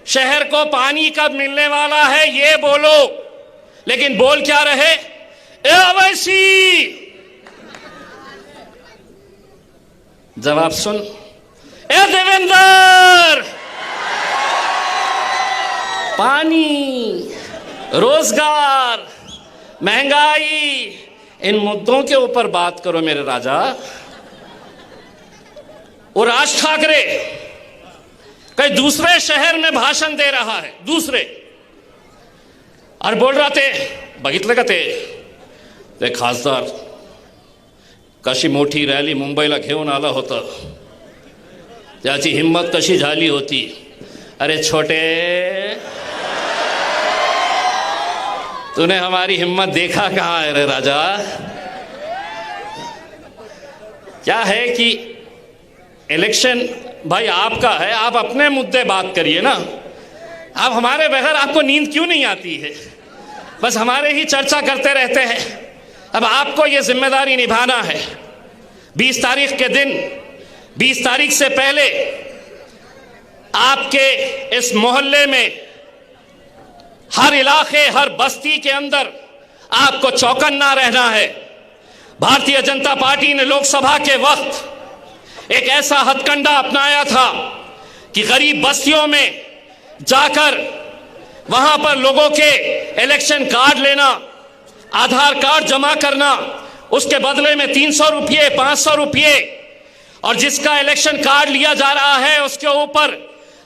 शहर को पानी कब मिलने वाला है ये बोलो, लेकिन बोल क्या रहे? ए अवैसी, जवाब सुन। ए देवेंद्र, पानी, रोजगार, महंगाई, इन मुद्दों के ऊपर बात करो मेरे राजा। और राज ठाकरे कई दूसरे शहर में भाषण दे रहा है, दूसरे, और बोल रहा थे, बघितलं का ते खासदार कशी मोठी रॅली मुंबईला घेऊन आला होता, त्याची हिम्मत कशी झाली होती। अरे छोटे, तूने हमारी हिम्मत देखा कहाँ है रे राजा? क्या है कि इलेक्शन भाई आपका है, आप अपने मुद्दे बात करिए ना। आप हमारे बगैर आपको नींद क्यों नहीं आती है? बस हमारे ही चर्चा करते रहते हैं। अब आपको ये जिम्मेदारी निभाना है। 20 तारीख के दिन, 20 तारीख से पहले आपके इस मोहल्ले में, हर इलाके, हर बस्ती के अंदर आपको चौकन्ना रहना है। भारतीय जनता पार्टी ने लोकसभा के वक्त एक ऐसा हथकंडा अपनाया था कि गरीब बस्तियों में जाकर वहां पर लोगों के इलेक्शन कार्ड लेना, आधार कार्ड जमा करना, उसके बदले में 300 रुपये, 500 रुपये, और जिसका इलेक्शन कार्ड लिया जा रहा है उसके ऊपर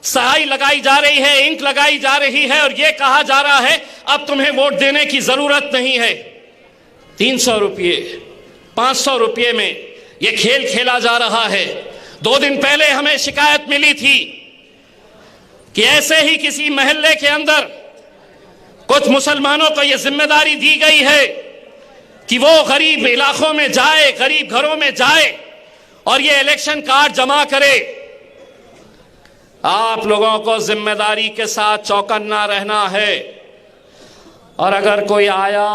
स्याही लगाई जा रही है, इंक लगाई जा रही है, और यह कहा जा रहा है अब तुम्हें वोट देने की जरूरत नहीं है। 300 रुपये, 500 रुपये में यह खेल खेला जा रहा है। 2 दिन पहले हमें शिकायत मिली थी कि ऐसे ही किसी मोहल्ले के अंदर कुछ मुसलमानों को यह जिम्मेदारी दी गई है कि वो गरीब इलाकों में जाए, गरीब घरों में जाए और ये इलेक्शन कार्ड जमा करे। आप लोगों को जिम्मेदारी के साथ चौकन्ना रहना है, और अगर कोई आया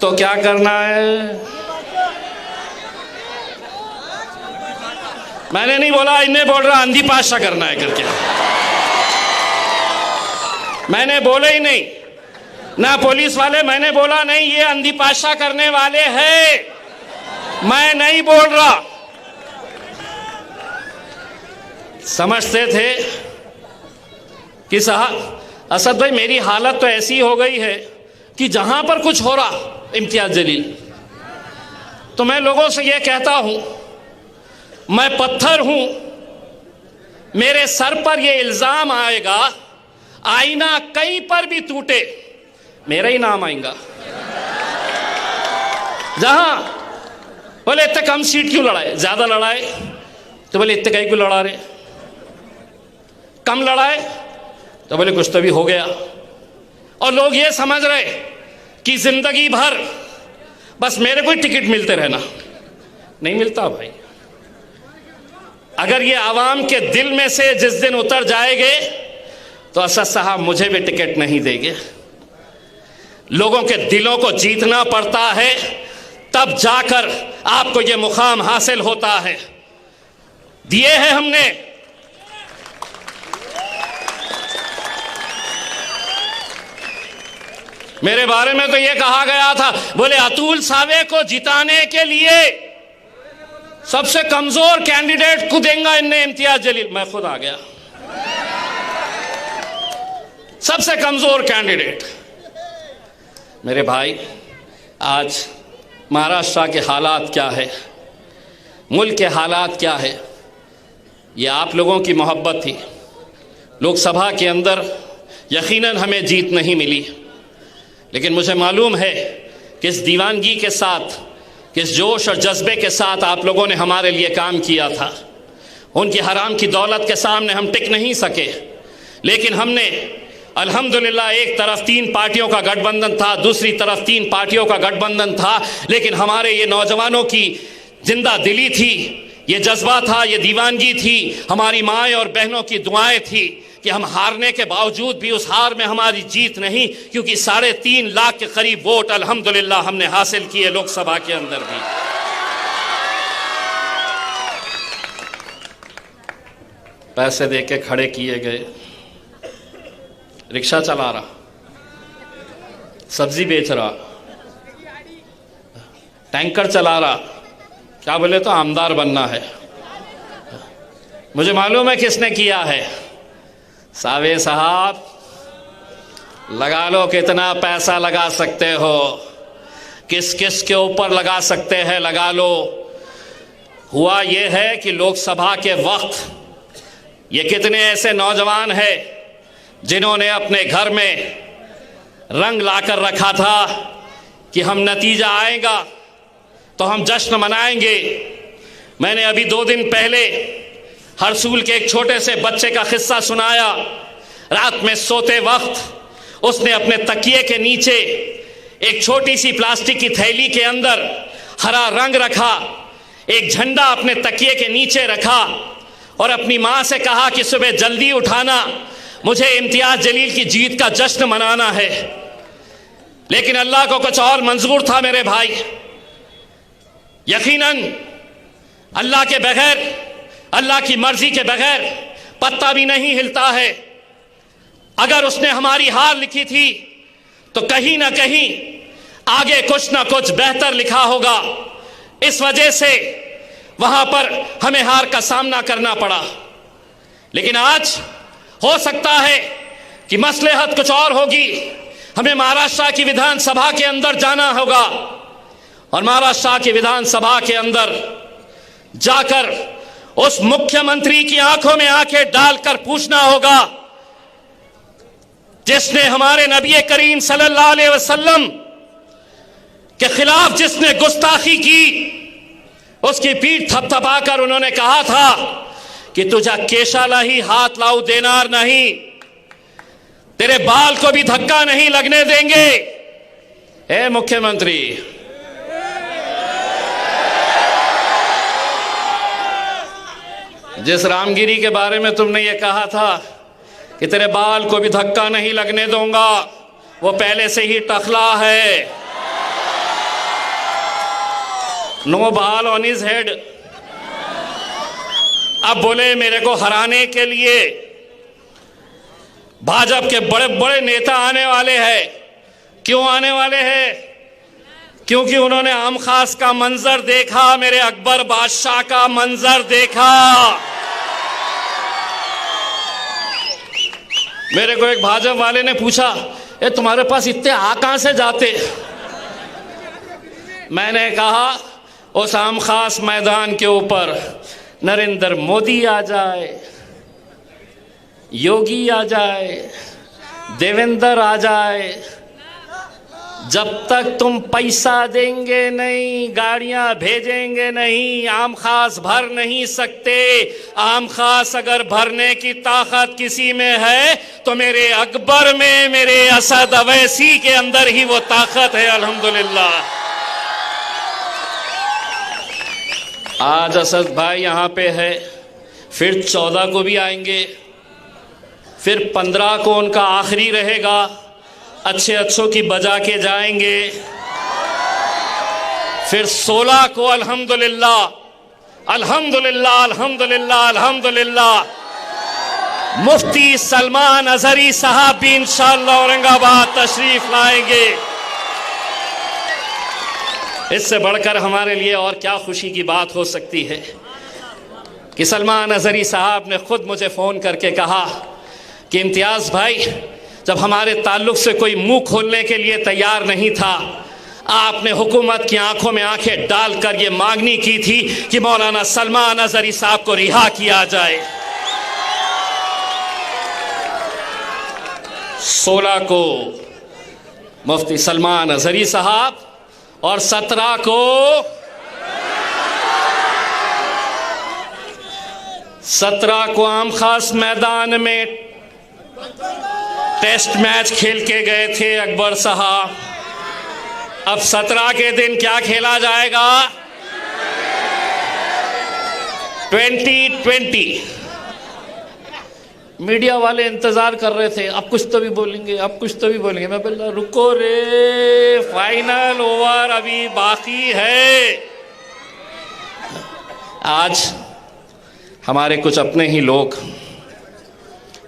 तो क्या करना है? मैंने नहीं बोला, इन्हें बोल रहा आंधी पाशा करना है करके। मैंने बोले ही नहीं ना, पुलिस वाले, मैंने बोला नहीं ये आंधी पाशा करने वाले हैं, मैं नहीं बोल रहा। समझते थे कि साहब असद भाई मेरी हालत तो ऐसी हो गई है कि जहां पर कुछ हो रहा, इम्तियाज जलील, तो मैं लोगों से यह कहता हूं मैं पत्थर हूं, मेरे सर पर यह इल्जाम आएगा, आईना कहीं पर भी टूटे मेरा ही नाम आएगा। जहां बोले इतने कम सीट क्यों लड़ाए, ज्यादा लड़ाए तो बोले इतने कहीं क्यों लड़ा रहे, कम लड़ाए तो बोले कुछ तो भी हो गया। और लोग ये समझ रहे कि जिंदगी भर बस मेरे को ही टिकट मिलते रहना, नहीं मिलता भाई। अगर ये आवाम के दिल में से जिस दिन उतर जाएंगे तो असद साहब मुझे भी टिकट नहीं देंगे। लोगों के दिलों को जीतना पड़ता है, तब जाकर आपको ये मुकाम हासिल होता है। दिए हैं हमने। मेरे बारे में तो ये कहा गया था, बोले अतुल सावे को जिताने के लिए सबसे कमजोर कैंडिडेट को देंगे इन्हें इम्तियाज जलील। मैं खुद आ गया, सबसे कमजोर कैंडिडेट। मेरे भाई, आज महाराष्ट्र के हालात क्या है, मुल्क के हालात क्या है, ये आप लोगों की मोहब्बत थी। लोकसभा के अंदर यकीनन हमें जीत नहीं मिली, लेकिन मुझे मालूम है किस दीवानगी के साथ, किस जोश और जज्बे के साथ आप लोगों ने हमारे लिए काम किया था। उनकी हराम की दौलत के सामने हम टिक नहीं सके, लेकिन हमने अल्हम्दुलिल्लाह, एक तरफ 3 पार्टियों का गठबंधन था, दूसरी तरफ 3 पार्टियों का गठबंधन था, लेकिन हमारे ये नौजवानों की जिंदा दिली थी, ये जज्बा था, ये दीवानगी थी, हमारी माएँ और बहनों की दुआएं थी कि हम हारने के बावजूद भी उस हार में हमारी जीत नहीं, क्योंकि 3.5 लाख के करीब वोट अल्हम्दुलिल्लाह हमने हासिल किए लोकसभा के अंदर भी। पैसे दे के खड़े किए गए, रिक्शा चला रहा, सब्जी बेच रहा, टैंकर चला रहा, क्या बोले तो आमदार बनना है। मुझे मालूम है किसने किया है। सावे साहब, लगा लो कितना पैसा लगा सकते हो, किस किस के ऊपर लगा सकते हैं लगा लो। हुआ ये है कि लोकसभा के वक्त ये कितने ऐसे नौजवान हैं जिन्होंने अपने घर में रंग लाकर रखा था कि हम नतीजा आएगा तो हम जश्न मनाएंगे। मैंने अभी 2 दिन पहले हरसूल के एक छोटे से बच्चे का किस्सा सुनाया। रात में सोते वक्त उसने अपने तकिए के नीचे एक छोटी सी प्लास्टिक की थैली के अंदर हरा रंग रखा, एक झंडा अपने तकिए के नीचे रखा और अपनी माँ से कहा कि सुबह जल्दी उठाना, मुझे इम्तियाज जलील की जीत का जश्न मनाना है। लेकिन अल्लाह को कुछ और मंजूर था मेरे भाई। यकीनन अल्लाह के बगैर, अल्लाह की मर्जी के बगैर पत्ता भी नहीं हिलता है। अगर उसने हमारी हार लिखी थी तो कहीं ना कहीं आगे कुछ ना कुछ बेहतर लिखा होगा। इस वजह से वहां पर हमें हार का सामना करना पड़ा। लेकिन आज हो सकता है कि मसलहत कुछ और होगी। हमें महाराष्ट्र की विधानसभा के अंदर जाना होगा और महाराष्ट्र की विधानसभा के अंदर जाकर उस मुख्यमंत्री की आंखों में आंखें डालकर पूछना होगा जिसने हमारे नबी करीम सल्लल्लाहु अलैहि वसल्लम के खिलाफ जिसने गुस्ताखी की, उसकी पीठ थपथपाकर उन्होंने कहा था कि तुझा केशाला ही हाथ लाऊ देनार नहीं, तेरे बाल को भी धक्का नहीं लगने देंगे। ए मुख्यमंत्री, जिस रामगिरी के बारे में तुमने ये कहा था कि तेरे बाल को भी धक्का नहीं लगने दूंगा, वो पहले से ही टखला है। नो बाल ऑन हिज हेड। अब बोले मेरे को हराने के लिए भाजपा के बड़े बड़े नेता आने वाले हैं। क्यों आने वाले हैं? क्योंकि उन्होंने आम खास का मंजर देखा, मेरे अकबर बादशाह का मंजर देखा। मेरे को एक भाजपा वाले ने पूछा, ए तुम्हारे पास इतने आ कहां से जाते? मैंने कहा उस आम खास मैदान के ऊपर नरेंद्र मोदी आ जाए, योगी आ जाए, देवेंद्र आ जाए, जब तक तुम पैसा देंगे नहीं, गाड़ियां भेजेंगे नहीं, आम खास भर नहीं सकते। आम खास अगर भरने की ताकत किसी में है तो मेरे अकबर में, मेरे असद अवैसी के अंदर ही वो ताकत है। अल्हम्दुलिल्लाह। आज असद भाई यहाँ पे है, फिर 14 को भी आएंगे, फिर 15 को उनका आखिरी रहेगा, अच्छे अच्छों की बजा के जाएंगे, फिर 16 को अल्हम्दुलिल्लाह अल्हम्दुलिल्लाह अल्हम्दुलिल्लाह अल्हम्दुलिल्लाह मुफ्ती सलमान अजहरी साहब भी इंशाअल्लाह औरंगाबाद तशरीफ लाएंगे। इससे बढ़कर हमारे लिए और क्या खुशी की बात हो सकती है कि सलमान अजहरी साहब ने खुद मुझे फ़ोन करके कहा कि इम्तियाज़ भाई, जब हमारे ताल्लुक़ से कोई मुंह खोलने के लिए तैयार नहीं था, आपने हुकूमत की आंखों में आंखें डालकर ये मांगनी की थी कि मौलाना सलमान अजहरी साहब को रिहा किया जाए। 16 को मुफ्ती सलमान अजहरी साहब और 17 को आम खास मैदान में टेस्ट मैच खेल के गए थे अकबर साहब। अब 17 के दिन क्या खेला जाएगा? 2020। मीडिया वाले इंतजार कर रहे थे, अब कुछ तो भी बोलेंगे, अब कुछ तो भी बोलेंगे। मैं बोला रुको रे, फाइनल ओवर अभी बाकी है। आज हमारे कुछ अपने ही लोग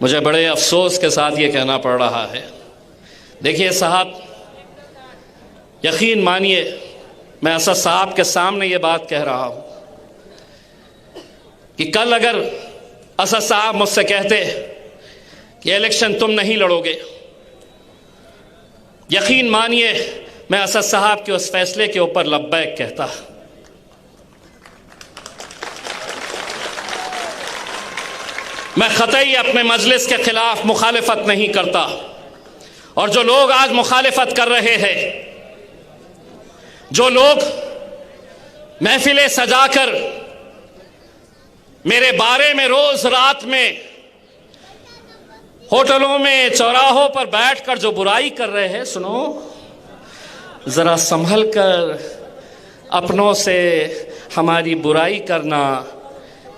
मुझे बड़े अफसोस के साथ ये कहना पड़ रहा है। देखिए साहब, यकीन मानिए मैं असद साहब के सामने ये बात कह रहा हूँ कि कल अगर असद साहब मुझसे कहते कि इलेक्शन तुम नहीं लड़ोगे, यकीन मानिए मैं असद साहब के उस फैसले के ऊपर लब्बैक कहता। मैं ख़तई अपने मजलिस के खिलाफ मुखालिफत नहीं करता, और जो लोग आज मुखालिफत कर रहे हैं, जो लोग महफिलें सजाकर मेरे बारे में रोज रात में होटलों में चौराहों पर बैठकर जो बुराई कर रहे हैं, सुनो जरा संभल कर अपनों से हमारी बुराई करना।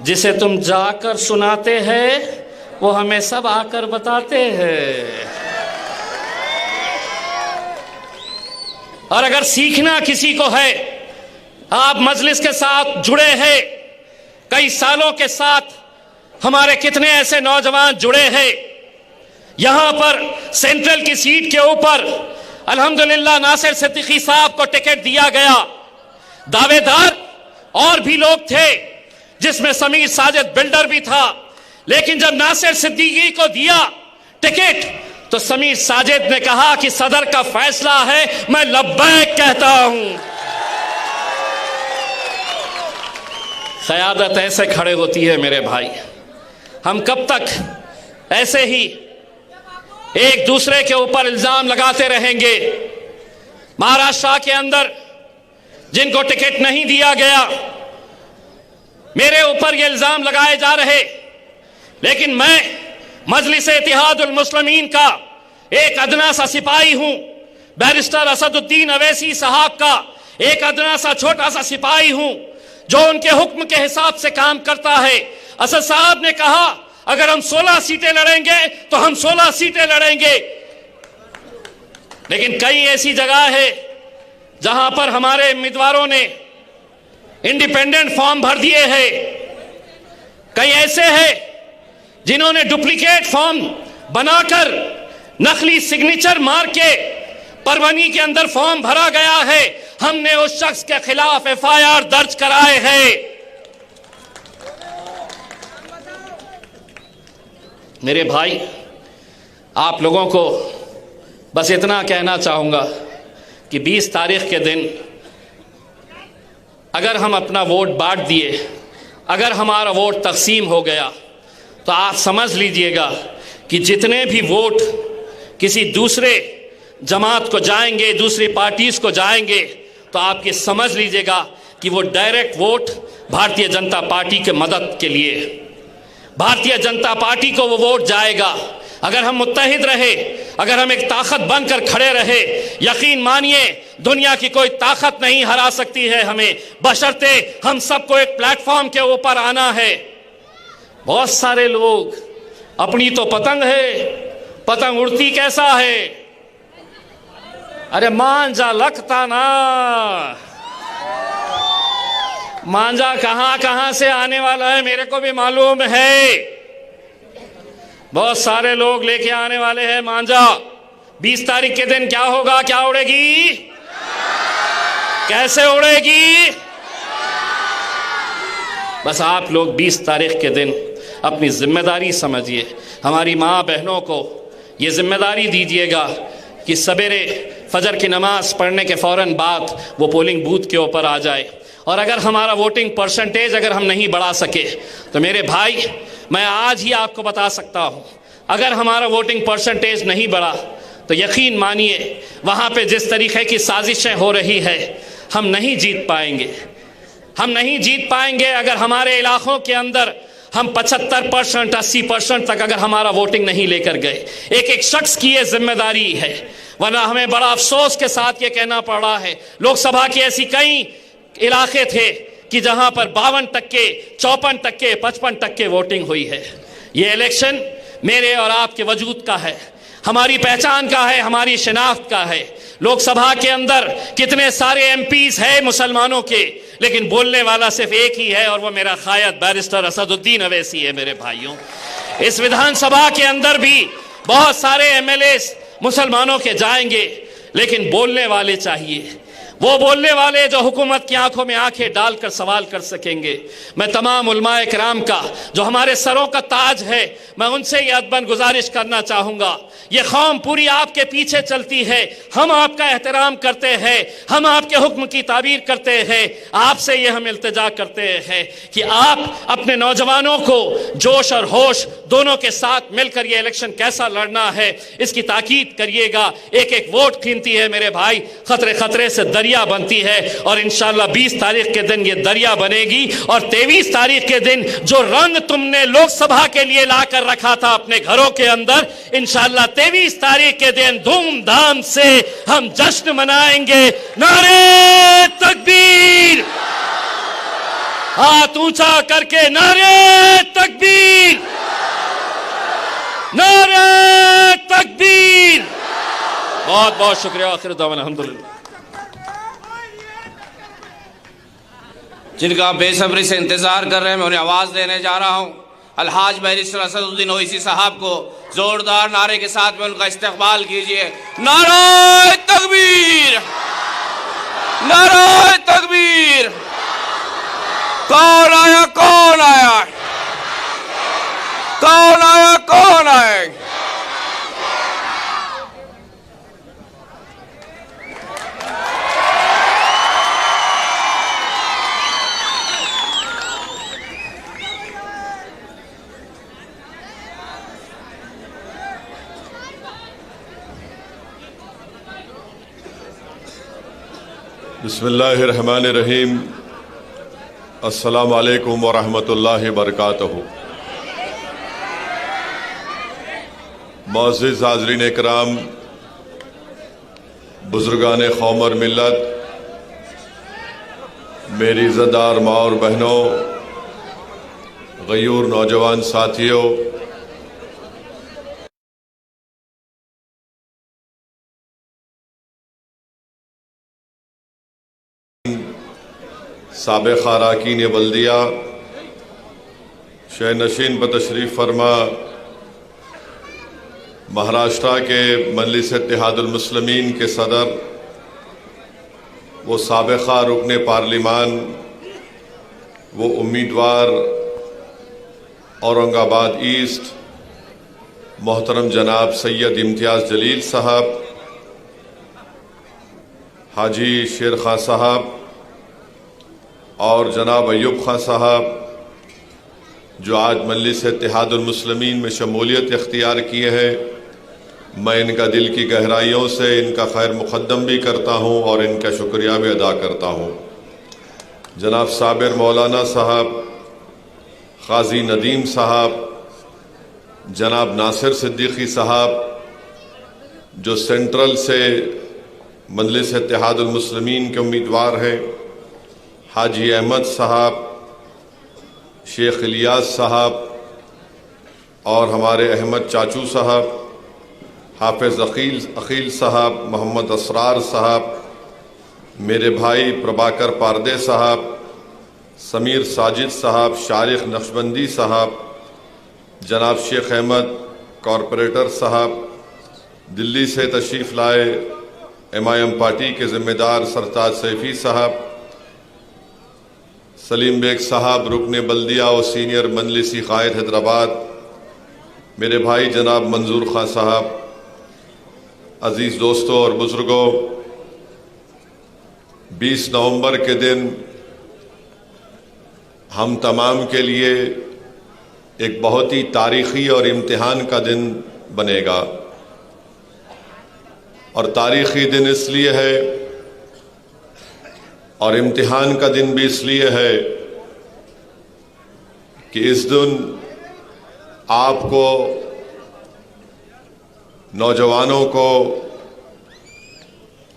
जिसे तुम जाकर सुनाते हैं वो हमें सब आकर बताते हैं। और अगर सीखना किसी को है, आप मजलिस के साथ जुड़े हैं, कई सालों के साथ हमारे कितने ऐसे नौजवान जुड़े हैं। यहां पर सेंट्रल की सीट के ऊपर अल्हम्दुलिल्लाह नासिर सिद्दीकी साहब को टिकट दिया गया। दावेदार और भी लोग थे, जिसमें समीर साजिद बिल्डर भी था, लेकिन जब नासिर सिद्दीकी को दिया टिकट तो समीर साजिद ने कहा कि सदर का फैसला है, मैं लब्बैक कहता हूं। क़यादत ऐसे खड़े होती है मेरे भाई। हम कब तक ऐसे ही एक दूसरे के ऊपर इल्जाम लगाते रहेंगे? महाराष्ट्र के अंदर जिनको टिकट नहीं दिया गया, मेरे ऊपर ये इल्जाम लगाए जा रहे, लेकिन मैं मजलिस इत्तेहादुल मुस्लिमीन का एक अदना सा सिपाही हूं। बैरिस्टर असदुद्दीन अवैसी साहब का एक अदना सा छोटा सा सिपाही हूं, जो उनके हुक्म के हिसाब से काम करता है। असद साहब ने कहा अगर हम 16 सीटें लड़ेंगे तो हम 16 सीटें लड़ेंगे, लेकिन कई ऐसी जगह है जहां पर हमारे उम्मीदवारों ने इंडिपेंडेंट फॉर्म भर दिए हैं। कई ऐसे हैं जिन्होंने डुप्लीकेट फॉर्म बनाकर नकली सिग्नेचर मार के परवनी के अंदर फॉर्म भरा गया है। हमने उस शख्स के खिलाफ एफआईआर दर्ज कराए हैं। मेरे भाई, आप लोगों को बस इतना कहना चाहूंगा कि 20 तारीख के दिन अगर हम अपना वोट बांट दिए, अगर हमारा वोट तकसीम हो गया, तो आप समझ लीजिएगा कि जितने भी वोट किसी दूसरे जमात को जाएंगे, दूसरी पार्टीज को जाएंगे, तो आप ये समझ लीजिएगा कि वो direct vote Bharatiya Janata party के मदद के लिए, भारतीय जनता पार्टी को वो वोट जाएगा। अगर हम मुत्तहिद रहे, अगर हम एक ताकत बनकर खड़े रहे, यकीन मानिए दुनिया की कोई ताकत नहीं हरा सकती है हमें, बशर्ते हम सबको एक प्लेटफॉर्म के ऊपर आना है। बहुत सारे लोग अपनी तो पतंग है, पतंग उड़ती कैसा है? अरे मांझा लगता ना, मांझा कहां कहां से आने वाला है मेरे को भी मालूम है। बहुत सारे लोग लेके आने वाले हैं मांझा। 20 तारीख के दिन क्या होगा? क्या उड़ेगी? कैसे उड़ेगी? बस आप लोग 20 तारीख के दिन अपनी जिम्मेदारी समझिए, हमारी माँ बहनों को ये जिम्मेदारी दीजिएगा कि सवेरे फजर की नमाज पढ़ने के फ़ौरन बाद वो पोलिंग बूथ के ऊपर आ जाए। और अगर हमारा वोटिंग परसेंटेज अगर हम नहीं बढ़ा सके, तो मेरे भाई मैं आज ही आपको बता सकता हूँ, अगर हमारा वोटिंग परसेंटेज नहीं बढ़ा तो यकीन मानिए वहाँ पे जिस तरीके की साजिशें हो रही है, हम नहीं जीत पाएंगे। हम नहीं जीत पाएंगे अगर हमारे इलाकों के अंदर हम 75%, 80% तक अगर हमारा वोटिंग नहीं लेकर गए। एक एक शख्स की ये जिम्मेदारी है, वरना हमें बड़ा अफसोस के साथ ये कहना पड़ रहा है, लोकसभा की ऐसी कई इलाके थे कि जहां पर 52%, 54%, 55% वोटिंग हुई है। ये इलेक्शन मेरे और आपके वजूद का है, हमारी पहचान का है, हमारी शिनाख्त का है। लोकसभा के अंदर कितने सारे एमपीज हैं मुसलमानों के, लेकिन बोलने वाला सिर्फ एक ही है, और वो मेरा कायद बैरिस्टर असदुद्दीन अवैसी है। मेरे भाइयों, इस विधानसभा के अंदर भी बहुत सारे एमएलए मुसलमानों के जाएंगे, लेकिन बोलने वाले चाहिए, वो बोलने वाले जो हुकूमत की आंखों में आंखें डालकर सवाल कर सकेंगे। मैं तमाम उलमाए किराम का जो हमारे सरों का ताज है, मैं उनसे ये अदबन गुजारिश करना चाहूँगा, ये कौम पूरी आपके पीछे चलती है, हम आपका एहतराम करते हैं, हम आपके हुक्म की ताबीर करते हैं। आपसे ये हम इल्तिजा करते हैं कि आप अपने नौजवानों को जोश और होश दोनों के साथ मिलकर ये इलेक्शन कैसा लड़ना है इसकी ताकीद करिएगा। एक एक वोट कीमती है मेरे भाई, खतरे खतरे से दरिया बनती है, और इंशाल्लाह 20 तारीख के दिन ये दरिया बनेगी, और 23 तारीख के दिन जो रंग तुमने लोकसभा के लिए लाकर रखा था अपने घरों के अंदर, इंशाल्लाह 23 तारीख के दिन धूमधाम से हम जश्न मनाएंगे। नारे तकबीर, हाथ ऊंचा करके नारे तकबीर, नारे तकबीर। बहुत बहुत शुक्रिया। आखिर दावन अल्हम्दुलिल्लाह। जिनका बेसब्री से इंतजार कर रहे हैं, मैं उन्हें आवाज देने जा रहा हूं। अलहाज बैरिस्टर असदुद्दीन ओवैसी साहब को जोरदार नारे के साथ में उनका इस्तकबाल कीजिए। नारे तकबीर, नारे तकबीर। कौन आया, कौन आया, कौन आया, कौन आया। बिस्मिल्लाहिर्रहमानिर्रहीम। अस्सलामु अलैकुम वरहमतुल्लाहि वबरकातुहू। मुअज़्ज़िज़ हाज़रीन इकराम, बुज़ुर्गान क़ौम और मिल्लत, मेरी इज़्ज़तदार माँ और बहनों, ग़यूर नौजवान साथियों, साबिक़ अरकान बल्दिया, शहनशीन पर तशरीफ़ फरमा महाराष्ट्र के मजलिस इत्तेहादुल मुस्लिमीन के सदर, वो साबिक़ रुकन पार्लिमान, वो उम्मीदवार औरंगाबाद ईस्ट मोहतरम जनाब सैयद इम्तियाज़ जलील साहब, हाजी शेर खां साहब और जनाब अयूब खां साहब, जो आज मजलिस इत्तेहादुल मुस्लिमीन में शमूलियत इख्तियार किए हैं, मैं इनका दिल की गहराइयों से इनका खैर मुक़द्दम भी करता हूँ और इनका शुक्रिया भी अदा करता हूँ। जनाब साबिर मौलाना साहब, क़ाज़ी नदीम साहब, जनाब नासिर सिद्दीकी साहब, जो सेंट्रल से मजलिस इत्तेहादुल मुस्लिमीन के उम्मीदवार हैं, हाजी अहमद साहब, शेख इलियास साहब और हमारे अहमद चाचू साहब, हाफिज़ अकील साहब, मोहम्मद असरार साहब, मेरे भाई प्रभाकर पारदे साहब, समीर साजिद साहब, शारिक नक्शबंदी साहब, जनाब शेख अहमद कॉरपोरेटर साहब, दिल्ली से तशरीफ़ लाए MIM पार्टी के ज़िम्मेदार सरताज सैफ़ी साहब, सलीम बेग साहब रुकने बल्दिया और सीनियर मजलिसी कायद हैदराबाद, मेरे भाई जनाब मंजूर खां साहब, अज़ीज़ दोस्तों और बुज़ुर्गों, 20 नवंबर के दिन हम तमाम के लिए एक बहुत ही तारीख़ी और इम्तिहान का दिन बनेगा। और तारीख़ी दिन इसलिए है और इम्तिहान का दिन भी इसलिए है कि इस दिन आपको, नौजवानों को,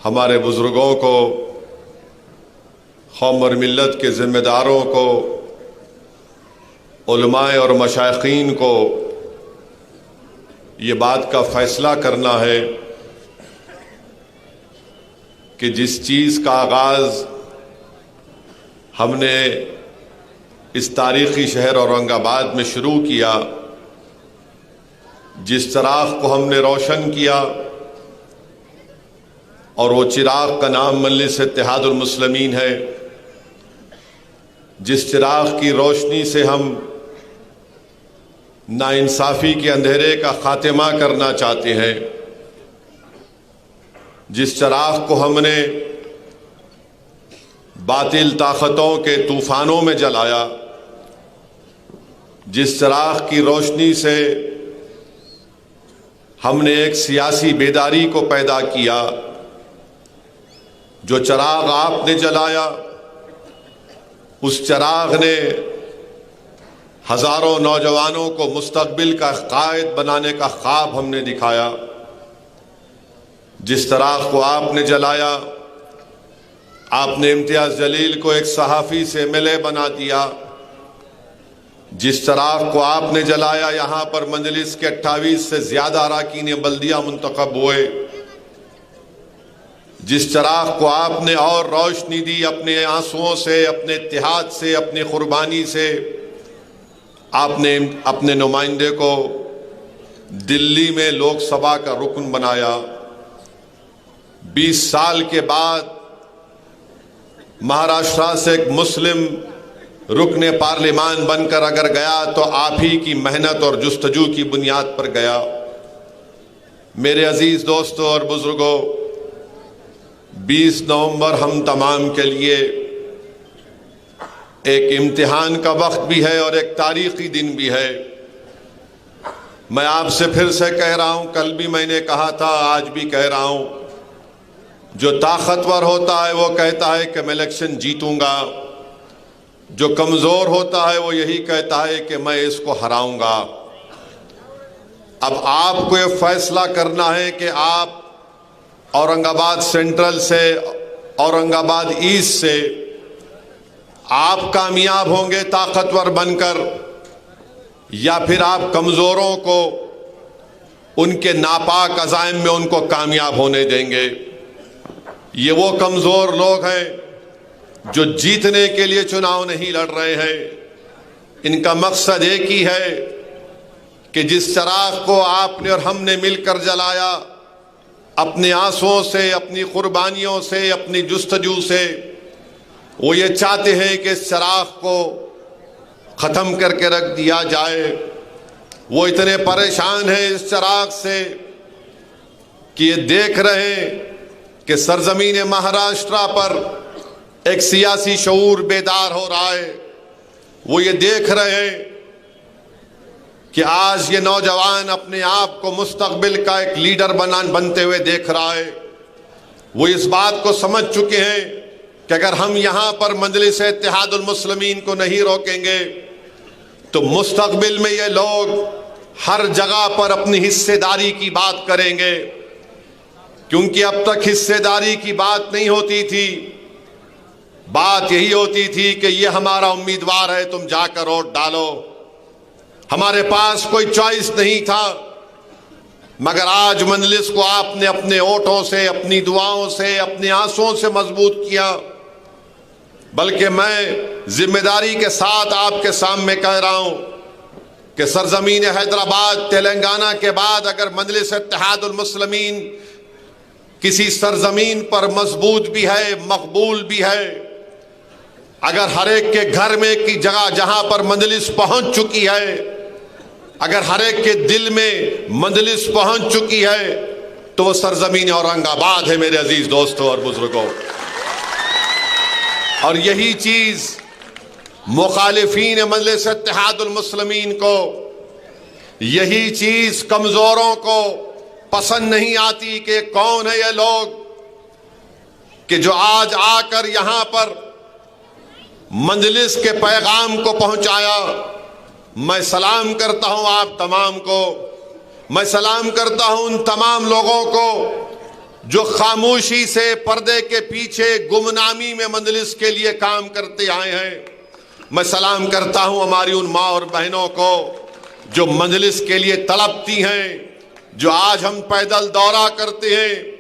हमारे बुज़ुर्गों को, कौम और मिल्लत के ज़िम्मेदारों को, उलमाए और मशाइखीन को ये बात का फ़ैसला करना है कि जिस चीज़ का आगाज़ हमने इस तारीख़ी शहर औरंगाबाद में शुरू किया, जिस चिराग को हमने रोशन किया और वो चिराग का नाम मजलिस इत्तेहादुल मुस्लिमीन है, जिस चिराग की रोशनी से हम नाइंसाफ़ी के अंधेरे का खात्मा करना चाहते हैं, जिस चिराग को हमने बातिल ताकतों के तूफानों में जलाया, जिस चिराग की रोशनी से हमने एक सियासी बेदारी को पैदा किया, जो चिराग आपने जलाया उस चिराग ने हजारों नौजवानों को मुस्तकबिल का कायद बनाने का ख्वाब हमने दिखाया। जिस चिराग को आपने जलाया, आपने इम्तियाज जलील को एक सहाफ़ी से MLA बना दिया। जिस चिराग को आपने जलाया, यहाँ पर मजलिस के 28 से ज़्यादा अरकान बल्दिया मुंतखब हुए। जिस चिराग को आपने और रोशनी दी अपने आंसुओं से, अपने इत्तेहाद से, अपनी कुर्बानी से, आपने अपने नुमाइंदे को दिल्ली में लोकसभा का रुकन बनाया। 20 साल के बाद महाराष्ट्र से एक मुस्लिम रुकने पार्लिमान बनकर अगर गया तो आप ही की मेहनत और जुस्तजू की बुनियाद पर गया। मेरे अजीज दोस्तों और बुजुर्गों, 20 नवंबर हम तमाम के लिए एक इम्तिहान का वक्त भी है और एक तारीखी दिन भी है। मैं आपसे फिर से कह रहा हूं, कल भी मैंने कहा था, आज भी कह रहा हूं, जो ताकतवर होता है वो कहता है कि मैं इलेक्शन जीतूंगा, जो कमजोर होता है वो यही कहता है कि मैं इसको हराऊंगा। अब आपको ये फैसला करना है कि आप औरंगाबाद सेंट्रल से, औरंगाबाद ईस्ट से आप कामयाब होंगे ताकतवर बनकर, या फिर आप कमजोरों को उनके नापाक अज़ाइम में उनको कामयाब होने देंगे। ये वो कमजोर लोग हैं जो जीतने के लिए चुनाव नहीं लड़ रहे हैं। इनका मकसद एक ही है कि जिस चिराग को आपने और हमने मिलकर जलाया, अपने आंसुओं से, अपनी कुर्बानियों से, अपनी जुस्तजू से, वो ये चाहते हैं कि इस चिराग को ख़त्म करके रख दिया जाए। वो इतने परेशान हैं इस चिराग से कि ये देख रहे हैं कि सरजमीन महाराष्ट्र पर एक सियासी शऊर बेदार हो रहा है। वो ये देख रहे हैं कि आज ये नौजवान अपने आप को मुस्तकबिल का एक लीडर बनते हुए देख रहा है। वो इस बात को समझ चुके हैं कि अगर हम यहाँ पर मजलिस इत्तेहादुल मुस्लिमीन को नहीं रोकेंगे तो मुस्तकबिल में ये लोग हर जगह पर अपनी हिस्सेदारी की बात करेंगे, क्योंकि अब तक हिस्सेदारी की बात नहीं होती थी। बात यही होती थी कि ये हमारा उम्मीदवार है, तुम जाकर वोट डालो। हमारे पास कोई चॉइस नहीं था। मगर आज मजलिस को आपने अपने वोटों से, अपनी दुआओं से, अपने आंसुओं से मजबूत किया। बल्कि मैं जिम्मेदारी के साथ आपके सामने कह रहा हूं कि सरजमीन हैदराबाद, तेलंगाना के बाद अगर मजलिस इत्तेहादुल मुस्लिमीन किसी सरजमीन पर मजबूत भी है, मकबूल भी है, अगर हर एक के घर में की जगह जहां पर मजलिस पहुंच चुकी है, अगर हर एक के दिल में मजलिस पहुंच चुकी है, तो वो सरजमीन औरंगाबाद है मेरे अजीज दोस्तों और बुजुर्गों। और यही चीज मुखालिफीन मजलिस इत्तेहादुल मुस्लिमीन को, यही चीज कमजोरों को पसंद नहीं आती कि कौन है ये लोग कि जो आज आकर यहां पर मजलिस के पैगाम को पहुंचाया। मैं सलाम करता हूं आप तमाम को, मैं सलाम करता हूं उन तमाम लोगों को जो खामोशी से पर्दे के पीछे गुमनामी में मजलिस के लिए काम करते आए हैं। मैं सलाम करता हूं हमारी उन माँ और बहनों को जो मजलिस के लिए तड़पती हैं, जो आज हम पैदल दौरा करते हैं।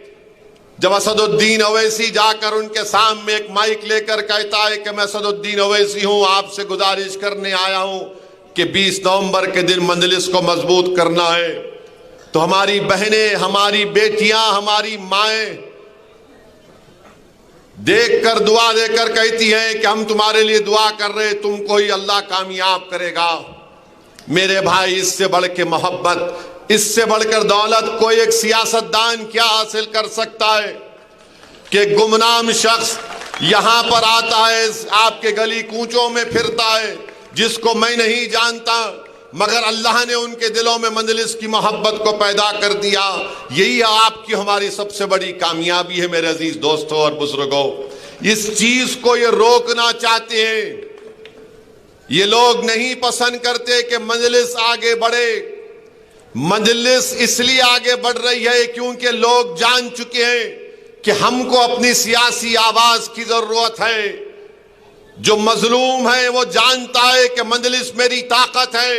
जब असदुद्दीन अवैसी जाकर उनके सामने एक माइक लेकर कहता है कि मैं असदुद्दीन अवैसी हूं, आपसे गुजारिश करने आया हूं कि 20 नवंबर के दिन मजलिस को मजबूत करना है, तो हमारी बहनें, हमारी बेटियां, हमारी माएं देखकर दुआ देकर कहती हैं कि हम तुम्हारे लिए दुआ कर रहे, तुमको ही अल्लाह कामयाब करेगा। मेरे भाई, इससे बढ़ के मोहब्बत, इससे बढ़कर दौलत कोई एक सियासतदान क्या हासिल कर सकता है कि गुमनाम शख्स यहां पर आता है, आपके गली कूचों में फिरता है, जिसको मैं नहीं जानता, मगर अल्लाह ने उनके दिलों में मंजलिस की मोहब्बत को पैदा कर दिया। यही आपकी हमारी सबसे बड़ी कामयाबी है मेरे अजीज दोस्तों और बुजुर्गों। इस चीज को ये रोकना चाहते हैं, ये लोग नहीं पसंद करते कि मंजलिस आगे बढ़े। मंजलिस इसलिए आगे बढ़ रही है क्योंकि लोग जान चुके हैं कि हमको अपनी सियासी आवाज की जरूरत है। जो मजलूम है वो जानता है कि मंजलिस मेरी ताकत है।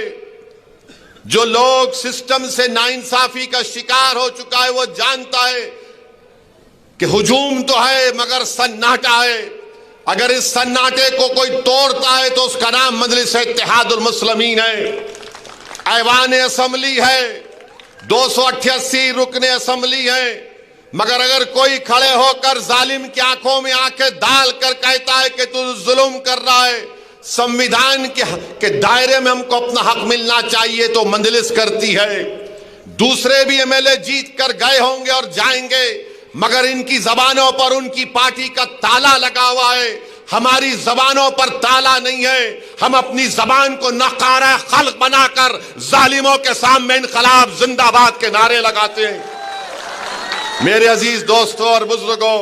जो लोग सिस्टम से नाइंसाफी का शिकार हो चुका है वो जानता है कि हुजूम तो है मगर सन्नाटा है। अगर इस सन्नाटे को कोई तोड़ता है तो उसका नाम मजलिस इत्तेहादुल मुस्लिमीन है। ऐवान असम्बली है, 288 रुकने असम्बली है, मगर अगर कोई खड़े होकर जालिम की आंखों में आंखें डाल कर कहता है कि तू जुल्म कर रहा है, संविधान के दायरे में हमको अपना हक मिलना चाहिए, तो मंजलिस करती है। दूसरे भी एमएलए जीत कर गए होंगे और जाएंगे, मगर इनकी जबानों पर उनकी पार्टी का ताला लगा हुआ है। हमारी जबानों पर ताला नहीं है। हम अपनी जबान को नकारा खल्क बनाकर जालिमों के सामने इनकलाब जिंदाबाद के नारे लगाते हैं। मेरे अजीज दोस्तों और बुजुर्गों,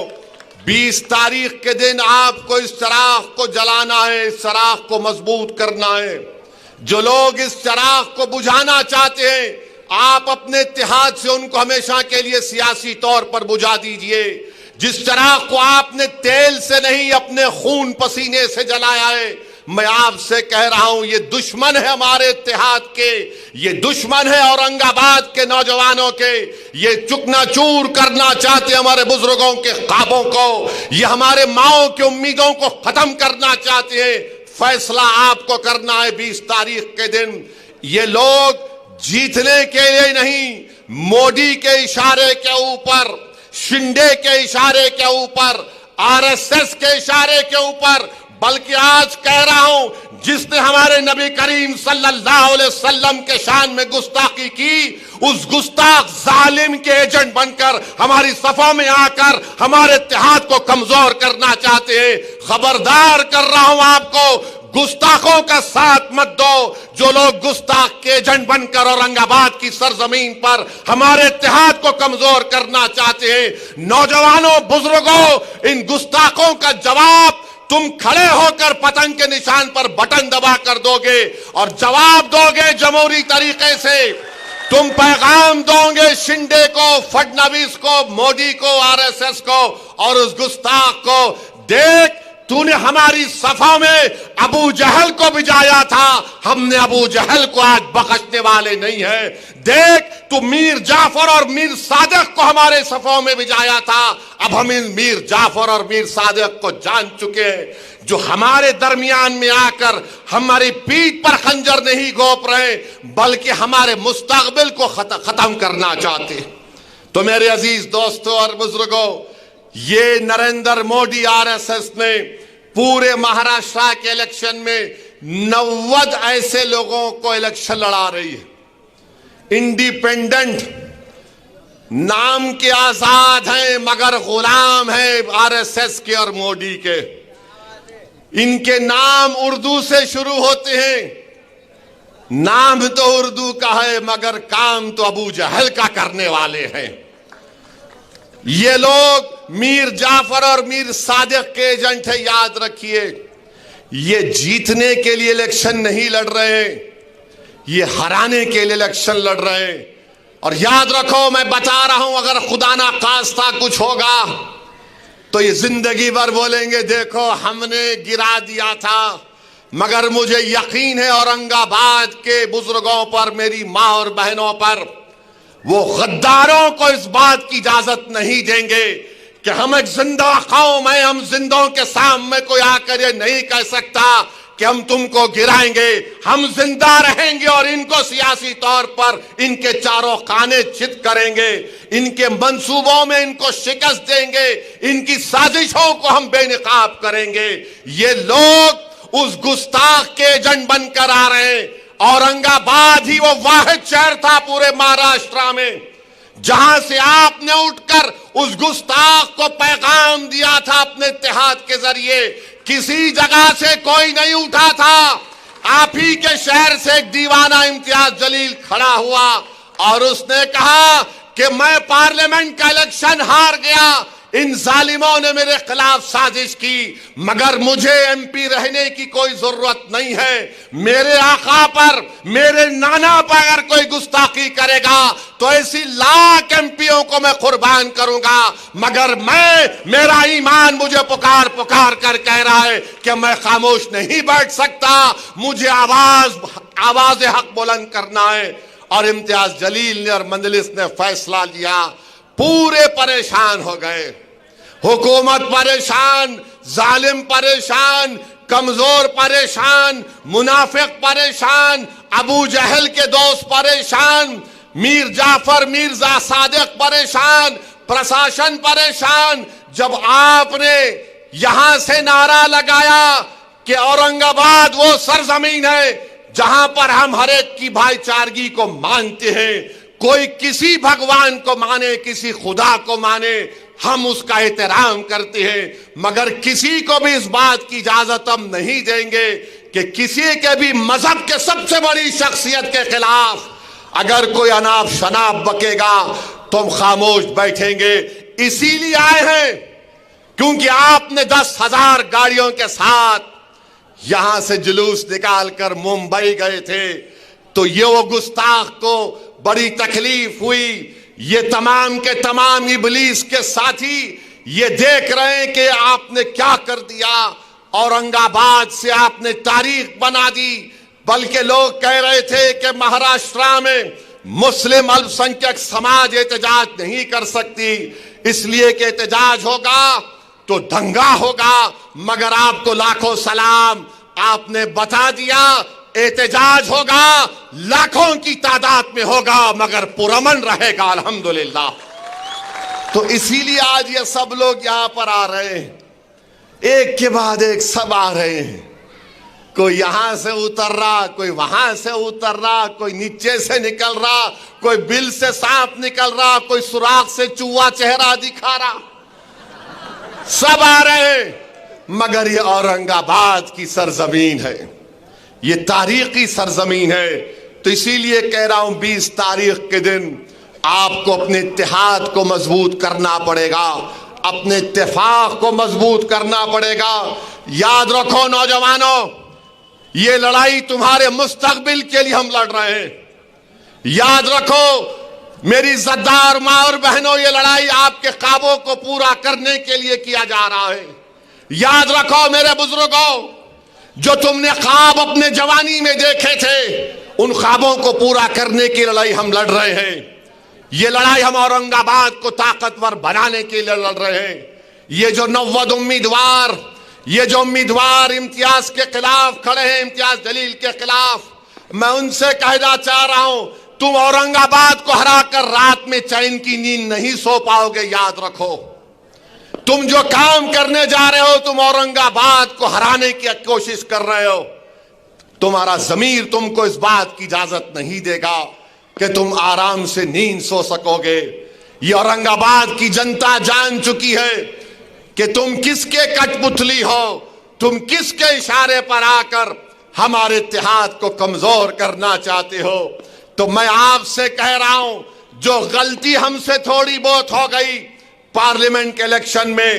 20 तारीख के दिन आपको इस चराग को जलाना है, इस चराग को मजबूत करना है। जो लोग इस चराग को बुझाना चाहते हैं, आप अपने इत्तेहाद से उनको हमेशा के लिए सियासी तौर पर बुझा दीजिए। जिस चराग को आपने तेल से नहीं अपने खून पसीने से जलाया है, मैं आपसे कह रहा हूं ये दुश्मन है हमारे इत्तेहाद के, ये दुश्मन है औरंगाबाद के नौजवानों के। ये चुकनाचूर करना चाहते हमारे बुजुर्गों के ख्वाबों को, ये हमारे माओं की उम्मीदों को खत्म करना चाहते हैं। फैसला आपको करना है 20 तारीख के दिन। ये लोग जीतने के लिए नहीं, मोदी के इशारे के ऊपर, शिंदे के इशारे के ऊपर, आरएसएस के इशारे के ऊपर, बल्कि आज कह रहा हूं, जिसने हमारे नबी करीम सल्लल्लाहु अलैहि वसल्लम के शान में गुस्ताखी की, उस गुस्ताख जालिम के एजेंट बनकर हमारी सफों में आकर हमारे इत्तेहाद को कमजोर करना चाहते हैं। खबरदार कर रहा हूं आपको, गुस्ताखों का साथ मत दो। जो लोग गुस्ताख के एजेंट बनकर औरंगाबाद की सरजमीन पर हमारे इत्तेहाद को कमजोर करना चाहते हैं, नौजवानों, बुजुर्गों, इन गुस्ताखों का जवाब तुम खड़े होकर पतंग के निशान पर बटन दबा कर दोगे और जवाब दोगे जमहूरी तरीके से। तुम पैगाम दोगे शिंदे को, फडणवीस को, मोदी को, आरएसएस को और उस गुस्ताख को, देख तूने हमारी सफा में अबू जहल को भिजाया था, हमने अबू जहल को आज बख्शने वाले नहीं है। देख तू मीर जाफर और मीर सादिक को हमारे सफों में भिजाया था, अब हम इन मीर जाफर और मीर सादिक को जान चुके हैं। जो हमारे दरमियान में आकर हमारी पीठ पर खंजर नहीं घोंप रहे, बल्कि हमारे मुस्तकबिल को खत्म करना चाहते। तो मेरे अजीज दोस्तों और बुजुर्गों, ये नरेंद्र मोदी आरएसएस ने पूरे महाराष्ट्र के इलेक्शन में 90 ऐसे लोगों को इलेक्शन लड़ा रही है। इंडिपेंडेंट, नाम के आजाद हैं मगर गुलाम हैं आरएसएस के और मोदी के। इनके नाम उर्दू से शुरू होते हैं, नाम तो उर्दू का है मगर काम तो अबू जहल का करने वाले हैं। ये लोग मीर जाफर और मीर सादिक के एजेंट है, याद रखिए। ये जीतने के लिए इलेक्शन नहीं लड़ रहे, ये हराने के लिए इलेक्शन लड़ रहे हैं। और याद रखो, मैं बता रहा हूं, अगर खुदा ना खास्ता कुछ होगा तो ये जिंदगी भर बोलेंगे देखो हमने गिरा दिया था। मगर मुझे यकीन है औरंगाबाद के बुजुर्गों पर, मेरी मां और बहनों पर, वो गद्दारों को इस बात की इजाजत नहीं देंगे कि हम एक जिंदा कौम है, हम जिंदों के सामने कोई आकर ये नहीं कह सकता कि हम तुमको गिराएंगे, हम जिंदा रहेंगे और इनको सियासी तौर पर इनके चारों खाने चित करेंगे, इनके मंसूबों में इनको शिकस्त देंगे, इनकी साजिशों को हम बेनकाब करेंगे। ये लोग उस गुस्ताख के एजेंट बनकर आ रहे हैं। औरंगाबाद ही वो वाहिद शहर था पूरे महाराष्ट्र में जहां से आपने उठकर उस गुस्ताख को पैगाम दिया था अपने इत्तेहाद के जरिए। किसी जगह से कोई नहीं उठा था। आप ही के शहर से एक दीवाना इम्तियाज जलील खड़ा हुआ और उसने कहा कि मैं पार्लियामेंट का इलेक्शन हार गया, इन जालिमों ने मेरे खिलाफ साजिश की, मगर मुझे एमपी रहने की कोई जरूरत नहीं है। मेरे आका पर, मेरे नाना पर अगर कोई गुस्ताखी करेगा तो ऐसी लाख एमपीओं को मैं कुर्बान करूंगा, मगर मेरा ईमान मुझे पुकार पुकार कर कह रहा है कि मैं खामोश नहीं बैठ सकता, मुझे आवाज हक बुलंद करना है। और इम्तियाज जलील ने और मजलिस ने फैसला लिया। पूरे परेशान हो गए, हुकूमत परेशान, जालिम परेशान, कमजोर परेशान, मुनाफिक परेशान, अबू जहल के दोस्त परेशान, मीर जाफर मिर्जा सादिक परेशान, प्रशासन परेशान। जब आपने यहां से नारा लगाया कि औरंगाबाद वो सरजमीन है जहां पर हम हर एक की भाईचारगी को मानते हैं, कोई किसी भगवान को माने, किसी खुदा को माने, हम उसका एहतराम करते हैं, मगर किसी को भी इस बात की इजाजत हम नहीं देंगे कि किसी के भी मजहब के सबसे बड़ी शख्सियत के खिलाफ अगर कोई अनाप शनाप बकेगा तो हम खामोश बैठेंगे। इसीलिए आए हैं क्योंकि आपने 10,000 गाड़ियों के साथ यहां से जुलूस निकालकर मुंबई गए थे, तो ये वो गुस्ताख को बड़ी तकलीफ हुई। ये तमाम के तमाम इबलीस के साथी ये देख रहे हैं कि आपने क्या कर दिया। औरंगाबाद से आपने तारीख बना दी, बल्कि लोग कह रहे थे कि महाराष्ट्र में मुस्लिम अल्पसंख्यक समाज एहतजाज नहीं कर सकती, इसलिए कि एहतजाज होगा तो दंगा होगा, मगर आपको लाखों सलाम, आपने बता दिया एहतजाज होगा, लाखों की तादाद में होगा, मगर पुरअमन रहेगा अल्हम्दुलिल्लाह। तो इसीलिए आज ये सब लोग यहां पर आ रहे हैं, एक के बाद एक सब आ रहे हैं। कोई यहां से उतर रहा, कोई वहां से उतर रहा, कोई नीचे से निकल रहा, कोई बिल से सांप निकल रहा, कोई सुराख से चूहा चेहरा दिखा रहा, सब आ रहे हैं। मगर ये औरंगाबाद की सरजमीन है, ये तारीखी सरजमीन है। तो इसीलिए कह रहा हूं 20 तारीख के दिन आपको अपने इत्तेहाद को मजबूत करना पड़ेगा, अपने इत्तेफाक को मजबूत करना पड़ेगा। याद रखो नौजवानों, ये लड़ाई तुम्हारे मुस्तकबिल के लिए हम लड़ रहे हैं। याद रखो मेरी इज्जतदार मां और बहनों, ये लड़ाई आपके ख्वाबों को पूरा करने के लिए किया जा रहा है। याद रखो मेरे बुजुर्गों, जो तुमने ख्वाब अपने जवानी में देखे थे, उन ख्वाबों को पूरा करने की लड़ाई हम लड़ रहे हैं। ये लड़ाई हम औरंगाबाद को ताकतवर बनाने के लिए लड़ रहे हैं। ये जो 90 उम्मीदवार, ये जो उम्मीदवार इम्तियाज के खिलाफ खड़े हैं, इम्तियाज जलील के खिलाफ, मैं उनसे कहना चाह रहा हूं, तुम औरंगाबाद को हराकर रात में चैन की नींद नहीं सो पाओगे। याद रखो, तुम जो काम करने जा रहे हो, तुम औरंगाबाद को हराने की कोशिश कर रहे हो। तुम्हारा जमीर तुमको इस बात की इजाजत नहीं देगा कि तुम आराम से नींद सो सकोगे। ये औरंगाबाद की जनता जान चुकी है कि तुम किसके कठपुतली हो, तुम किसके इशारे पर आकर हमारे इत्तेहाद को कमजोर करना चाहते हो। तो मैं आपसे कह रहा हूं, जो गलती हमसे थोड़ी बहुत हो गई पार्लियामेंट के इलेक्शन में,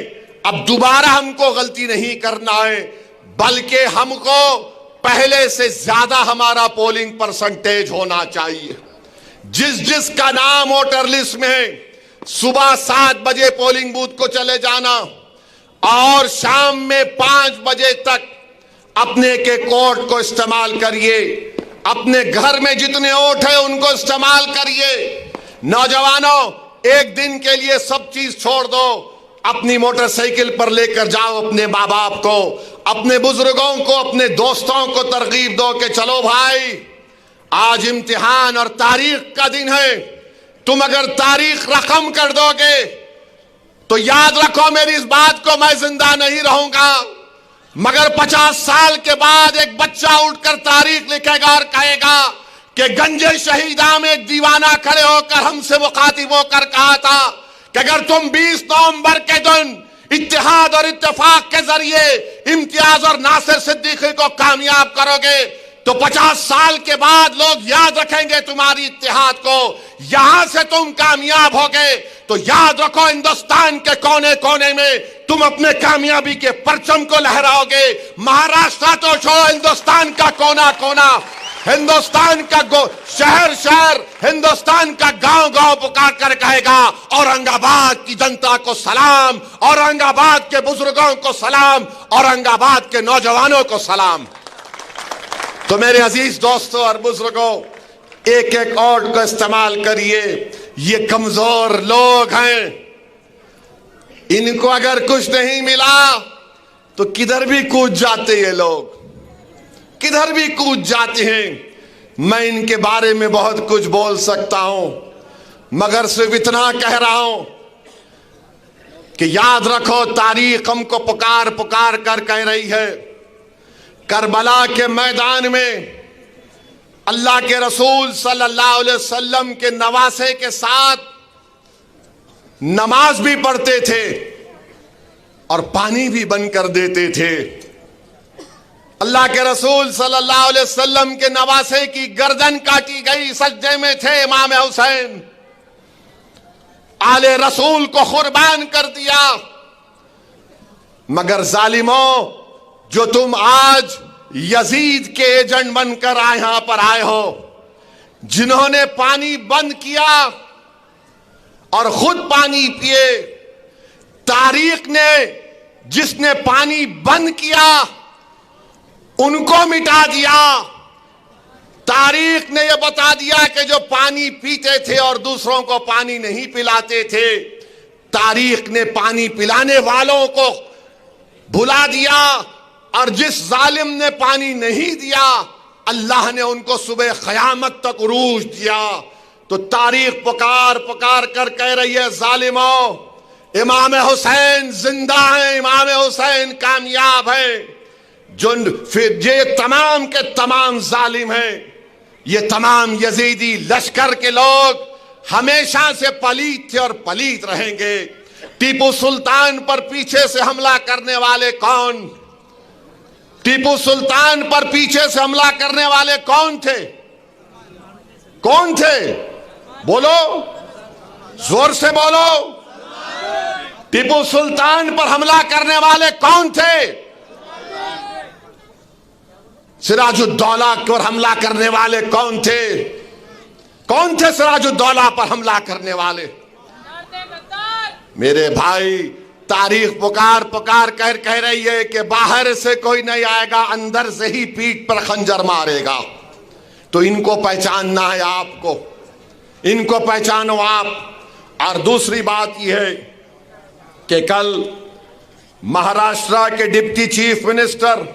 अब दोबारा हमको गलती नहीं करना है, बल्कि हमको पहले से ज्यादा हमारा पोलिंग परसेंटेज होना चाहिए। जिसका नाम वोटर लिस्ट में है, सुबह 7 बजे पोलिंग बूथ को चले जाना और शाम में 5 बजे तक अपने के कोड को इस्तेमाल करिए। अपने घर में जितने वोट है उनको इस्तेमाल करिए। नौजवानों, एक दिन के लिए सब चीज छोड़ दो, अपनी मोटरसाइकिल पर लेकर जाओ अपने माँ बाप को अपने बुजुर्गों को, अपने दोस्तों को तरगीब दो कि चलो भाई, आज इम्तिहान और तारीख का दिन है। तुम अगर तारीख रकम कर दोगे तो याद रखो मेरी इस बात को, मैं जिंदा नहीं रहूंगा, मगर 50 साल के बाद एक बच्चा उठकर तारीख लिखेगा और कहेगा कि गंजे शहीदा में एक दीवाना खड़े होकर हमसे मुखातिब होकर कहा था कि अगर तुम 20 नवंबर के दिन इत्तेहाद और इत्तेफाक के जरिए इम्तियाज और नासिर सिद्दीकी को कामयाब करोगे तो 50 साल के बाद लोग याद रखेंगे तुम्हारी इत्तेहाद को। यहां से तुम कामयाब हो गए तो याद रखो हिंदुस्तान के कोने कोने में तुम अपने कामयाबी के परचम को लहराओगे। महाराष्ट्र तो छोड़ो, हिंदुस्तान का कोना कोना, हिंदुस्तान का शहर शहर, हिंदुस्तान का गांव गांव पुकार कर कहेगा औरंगाबाद की जनता को सलाम, औरंगाबाद के बुजुर्गों को सलाम, औरंगाबाद के नौजवानों को सलाम। तो मेरे अजीज दोस्तों और बुजुर्गों, एक एक वर्ड को इस्तेमाल करिए। ये कमजोर लोग हैं, इनको अगर कुछ नहीं मिला तो किधर भी कूद जाते ये लोग, किधर भी कूद जाते हैं। मैं इनके बारे में बहुत कुछ बोल सकता हूं, मगर सिर्फ इतना कह रहा हूं कि याद रखो तारीख हमको पुकार पुकार कर कह रही है। करबला के मैदान में अल्लाह के रसूल सल्लल्लाहु अलैहि वसल्लम के नवासे के साथ नमाज भी पढ़ते थे और पानी भी बंद कर देते थे। अल्लाह के रसूल सल्लल्लाहु अलैहि वसल्लम के नवासे की गर्दन काटी गई, सजदे में थे इमाम हुसैन, आले रसूल को कुर्बान कर दिया। मगर जालिमों, जो तुम आज यजीद के एजेंट बनकर यहां पर आए हो, जिन्होंने पानी बंद किया और खुद पानी पिए, तारीख ने जिसने पानी बंद किया उनको मिटा दिया। तारीख ने यह बता दिया कि जो पानी पीते थे और दूसरों को पानी नहीं पिलाते थे, तारीख ने पानी पिलाने वालों को भुला दिया, और जिस जालिम ने पानी नहीं दिया अल्लाह ने उनको सुबह क़यामत तक उरूज दिया। तो तारीख पुकार पुकार कर कह रही है, जालिमों, इमाम हुसैन जिंदा है, इमाम हुसैन कामयाब है। जो फिर ये तमाम के तमाम जालिम हैं, ये तमाम यजीदी लश्कर के लोग हमेशा से पलीत थे और पलीत रहेंगे। टीपू सुल्तान पर पीछे से हमला करने वाले कौन? टीपू सुल्तान पर पीछे से हमला करने वाले कौन थे? कौन थे? बोलो, जोर से बोलो। टीपू सुल्तान पर हमला करने वाले कौन थे? सिराजुद्दौला पर हमला करने वाले कौन थे? कौन थे सिराजुद्दौला पर हमला करने वाले? मेरे भाई, तारीख पुकार पुकार कर कह रही है कि बाहर से कोई नहीं आएगा, अंदर से ही पीठ पर खंजर मारेगा। तो इनको पहचानना है आपको, इनको पहचानो आप। और दूसरी बात यह है कि कल महाराष्ट्र के डिप्टी चीफ मिनिस्टर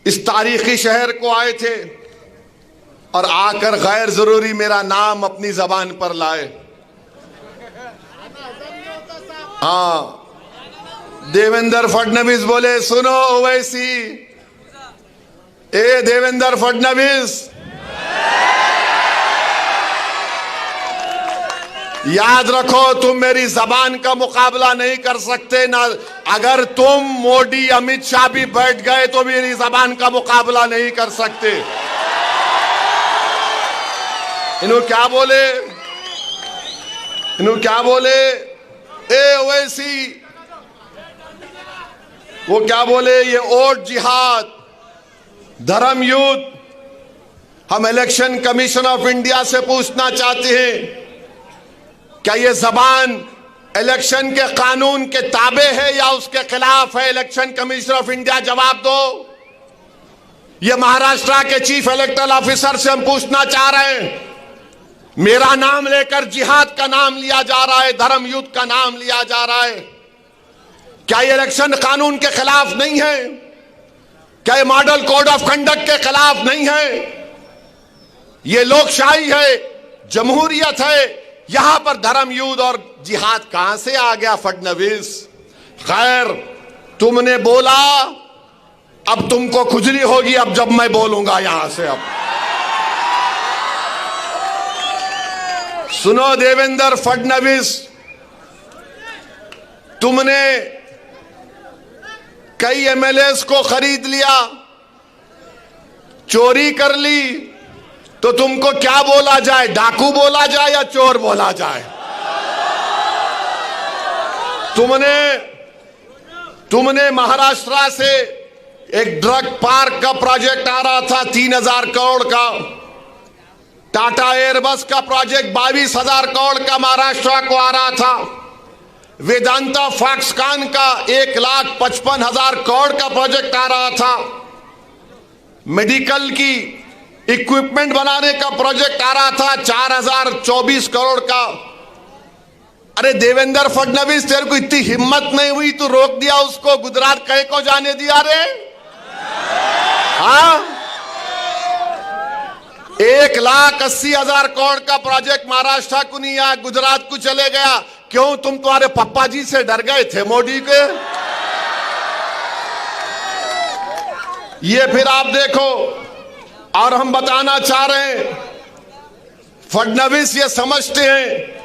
इस तारीखी शहर को आए थे और आकर गैर जरूरी मेरा नाम अपनी जबान पर लाए। हाँ, देवेंद्र फडणवीस बोले, सुनो ओवैसी, ए देवेंद्र फडणवीस, याद रखो तुम मेरी जबान का मुकाबला नहीं कर सकते ना। अगर तुम मोदी अमित शाह भी बैठ गए तो मेरी जबान का मुकाबला नहीं कर सकते। इन्हों क्या बोले? इन्हों क्या बोले? ए ओवैसी, वो क्या बोले? ये वोट जिहाद, धर्म युद्ध। हम इलेक्शन कमीशन ऑफ इंडिया से पूछना चाहते हैं, क्या ये जबान इलेक्शन के कानून के ताबे है या उसके खिलाफ है? इलेक्शन कमीशन ऑफ इंडिया जवाब दो। ये महाराष्ट्र के चीफ इलेक्टरल ऑफिसर से हम पूछना चाह रहे हैं, मेरा नाम लेकर जिहाद का नाम लिया जा रहा है, धर्म युद्ध का नाम लिया जा रहा है, क्या ये इलेक्शन कानून के खिलाफ नहीं है? क्या ये मॉडल कोड ऑफ कंडक्ट के खिलाफ नहीं है? ये लोकशाही है, जमहूरियत है। यहां पर धर्म युद्ध और जिहाद कहां से आ गया फडणवीस? खैर, तुमने बोला, अब तुमको खुजली होगी अब जब मैं बोलूंगा यहां से। अब सुनो देवेंद्र फडणवीस, तुमने कई एमएलएस को खरीद लिया, चोरी कर ली, तो तुमको क्या बोला जाए? डाकू बोला जाए या चोर बोला जाए? तुमने महाराष्ट्र से एक ड्रग पार्क का प्रोजेक्ट आ रहा था 3000 करोड़ का, टाटा एयरबस का प्रोजेक्ट 22,000 करोड़ का महाराष्ट्र को आ रहा था, वेदांता फॉक्सकॉन का 1,55,000 करोड़ का प्रोजेक्ट आ रहा था, मेडिकल की इक्विपमेंट बनाने का प्रोजेक्ट आ रहा था 4,024 करोड़ का। अरे देवेंद्र फडणवीस, तेरे को इतनी हिम्मत नहीं हुई तू रोक दिया उसको, गुजरात कहीं को जाने दिया रे? हाँ, 1,80,000 करोड़ का प्रोजेक्ट महाराष्ट्र को नहीं आया, गुजरात को चले गया। क्यों? तुम तुम्हारे पप्पा जी से डर गए थे मोदी के? ये फिर आप देखो। और हम बताना चाह रहे हैं, फडणवीस ये समझते हैं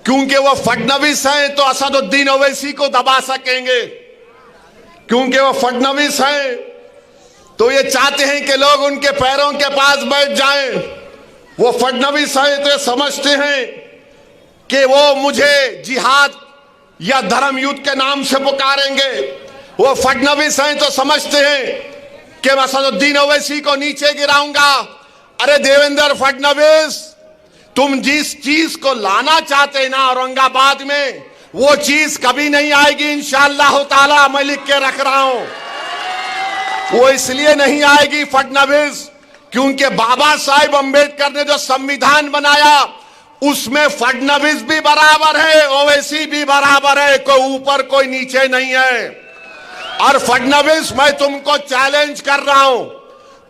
क्योंकि वो फडणवीस हैं तो असदुद्दीन ओवैसी को दबा सकेंगे, क्योंकि वो फडणवीस हैं तो ये चाहते हैं कि लोग उनके पैरों के पास बैठ जाएं। वो फडणवीस हैं तो ये समझते हैं कि वो मुझे जिहाद या धर्म युद्ध के नाम से पुकारेंगे। वो फडणवीस हैं तो समझते हैं कि मैं असदुद्दीन ओवैसी को नीचे गिराऊंगा। अरे देवेंद्र फडणवीस, तुम जिस चीज को लाना चाहते हैं ना औरंगाबाद में, वो चीज कभी नहीं आएगी इंशाअल्लाह ताला। मैं लिख के रख रहा हूं, वो इसलिए नहीं आएगी फडणवीस क्योंकि बाबा साहेब अंबेडकर ने जो संविधान बनाया उसमें फडणवीस भी बराबर है, ओवैसी भी बराबर है, कोई ऊपर कोई नीचे नहीं है। और फडणवीस, मैं तुमको चैलेंज कर रहा हूं,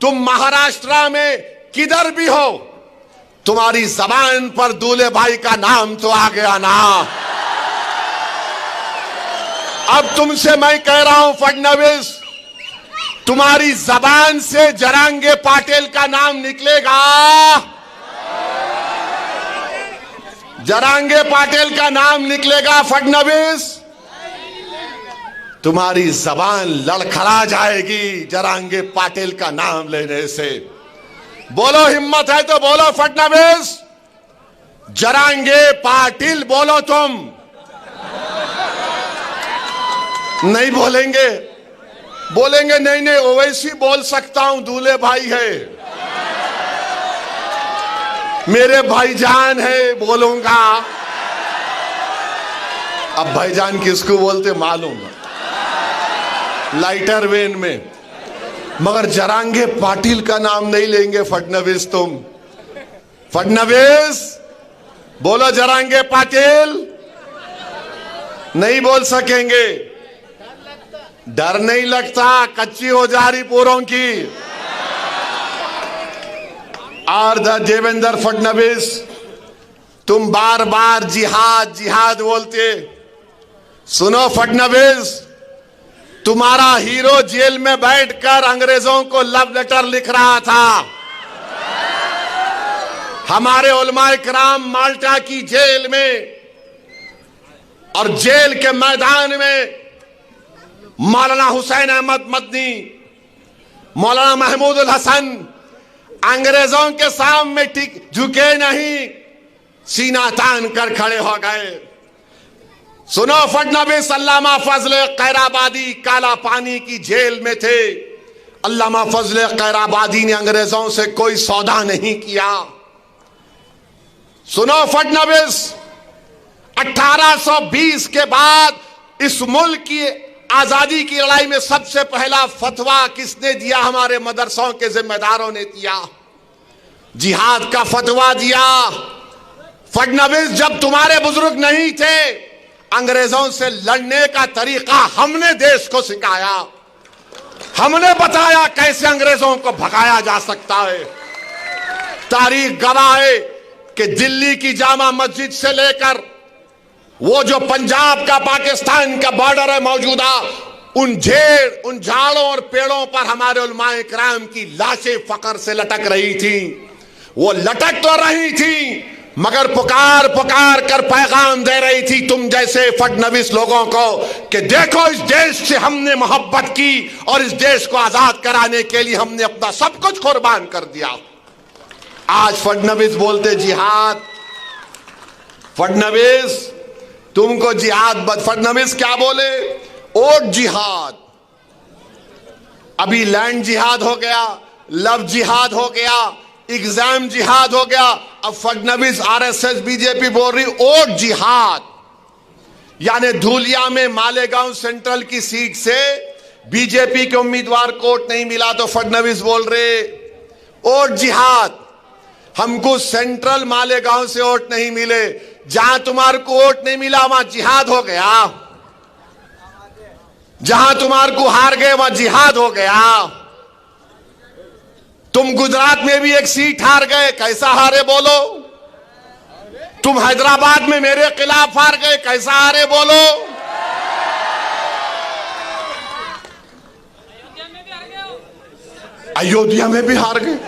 तुम महाराष्ट्र में किधर भी हो, तुम्हारी जबान पर दूल्हे भाई का नाम तो आ गया ना। अब तुमसे मैं कह रहा हूं फडणवीस, तुम्हारी जबान से जरांगे पाटिल का नाम निकलेगा, जरांगे पाटिल का नाम निकलेगा फडणवीस, तुम्हारी जबान लड़खड़ा जाएगी जरांगे पाटिल का नाम लेने से। बोलो, हिम्मत है तो बोलो फडणवीस, जरांगे पाटिल बोलो। तुम नहीं बोलेंगे? बोलेंगे नहीं नहीं ओवैसी बोल सकता हूं, दूल्हे भाई है, मेरे भाईजान है, बोलूंगा। अब भाईजान किसको बोलते मालूम? लाइटर वेन में, मगर जरांगे पाटिल का नाम नहीं लेंगे फडणवीस। तुम फडणवीस बोलो, जरांगे पाटिल नहीं बोल सकेंगे। डर नहीं लगता? कच्ची हो जा रही पूरों की। और देवेंद्र फडणवीस, तुम बार बार जिहाद जिहाद बोलते। सुनो फडणवीस, तुम्हारा हीरो जेल में बैठकर अंग्रेजों को लव लेटर लिख रहा था। हमारे उलमाए किराम माल्टा की जेल में और जेल के मैदान में मौलाना हुसैन अहमद मदनी, मौलाना महमूद उल हसन अंग्रेजों के सामने झुके नहीं, सीना तान कर खड़े हो गए। सुनो फडणवीस, अल्लामा फजल कैराबादी काला पानी की जेल में थे। अल्लामा फजल कैराबादी ने अंग्रेजों से कोई सौदा नहीं किया। सुनो फडणवीस, 1820 के बाद इस मुल्क की आजादी की लड़ाई में सबसे पहला फतवा किसने दिया? हमारे मदरसों के जिम्मेदारों ने दिया, जिहाद का फतवा दिया। फडणवीस, जब तुम्हारे बुजुर्ग नहीं थे, अंग्रेजों से लड़ने का तरीका हमने देश को सिखाया, हमने बताया कैसे अंग्रेजों को भगाया जा सकता है। तारीख गवाह है कि दिल्ली की जामा मस्जिद से लेकर वो जो पंजाब का पाकिस्तान का बॉर्डर है मौजूदा, उन झाड़ों और पेड़ों पर हमारे उलमाए किराम की लाशें फकर से लटक रही थी। वो लटक तो रही थी मगर पुकार पुकार कर पैगाम दे रही थी तुम जैसे फडनवीस लोगों को कि देखो इस देश से हमने मोहब्बत की और इस देश को आजाद कराने के लिए हमने अपना सब कुछ कुर्बान कर दिया। आज फडनवीस बोलते जिहाद। फडनवीस तुमको जिहाद, फडनवीस क्या बोले? ओट जिहाद। अभी लैंड जिहाद हो गया, लव जिहाद हो गया, एग्जाम जिहाद हो गया। अब फडनवीस आरएसएस बीजेपी बोल रही ओट जिहाद। यानी धूलिया में मालेगांव सेंट्रल की सीट से बीजेपी के उम्मीदवार को वोट नहीं मिला तो फडनवीस बोल रहे ओट जिहाद। हमको सेंट्रल मालेगांव से वोट नहीं मिले, जहां तुम्हारे को वोट नहीं मिला वहां जिहाद हो गया, जहां तुम्हारे को हार गए वहां जिहाद हो गया। तुम गुजरात में भी एक सीट हार गए, कैसा हारे बोलो? तुम हैदराबाद में मेरे खिलाफ हार गए, कैसा हारे बोलो? अयोध्या में भी हार गए।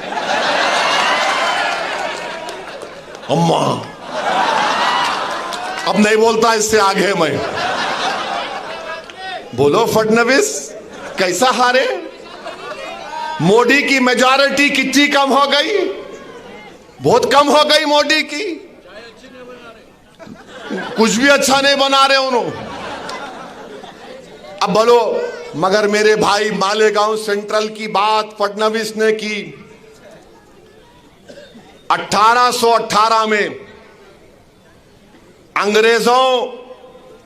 अम्मा अब नहीं बोलता, इससे आगे मैं बोलो फडनवीस कैसा हारे? मोदी की मेजॉरिटी कितनी कम हो गई? बहुत कम हो गई मोदी की, कुछ भी अच्छा नहीं बना रहे उन्होंने। अब बोलो, मगर मेरे भाई मालेगांव सेंट्रल की बात फडनवीस ने की। 1818 में अंग्रेजों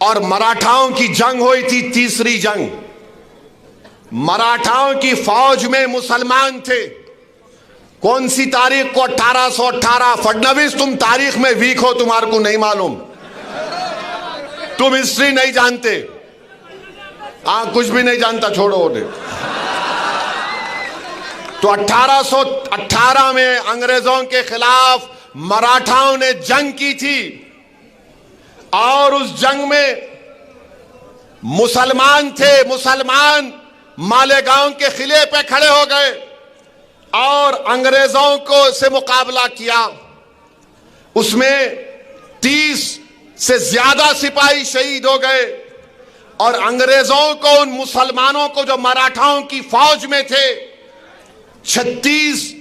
और मराठाओं की जंग हुई थी, तीसरी जंग। मराठाओं की फौज में मुसलमान थे। कौन सी तारीख को? 1818। फडनवीस तुम तारीख में वीक हो, तुम्हारे को नहीं मालूम, तुम हिस्ट्री नहीं जानते। कुछ भी नहीं जानता, छोड़ो उन्हें। तो 1818 में अंग्रेजों के खिलाफ मराठाओं ने जंग की थी और उस जंग में मुसलमान थे। मुसलमान मालेगांव के किले पे खड़े हो गए और अंग्रेजों को से मुकाबला किया। उसमें 30 से ज्यादा सिपाही शहीद हो गए और अंग्रेजों को, उन मुसलमानों को जो मराठाओं की फौज में थे, 36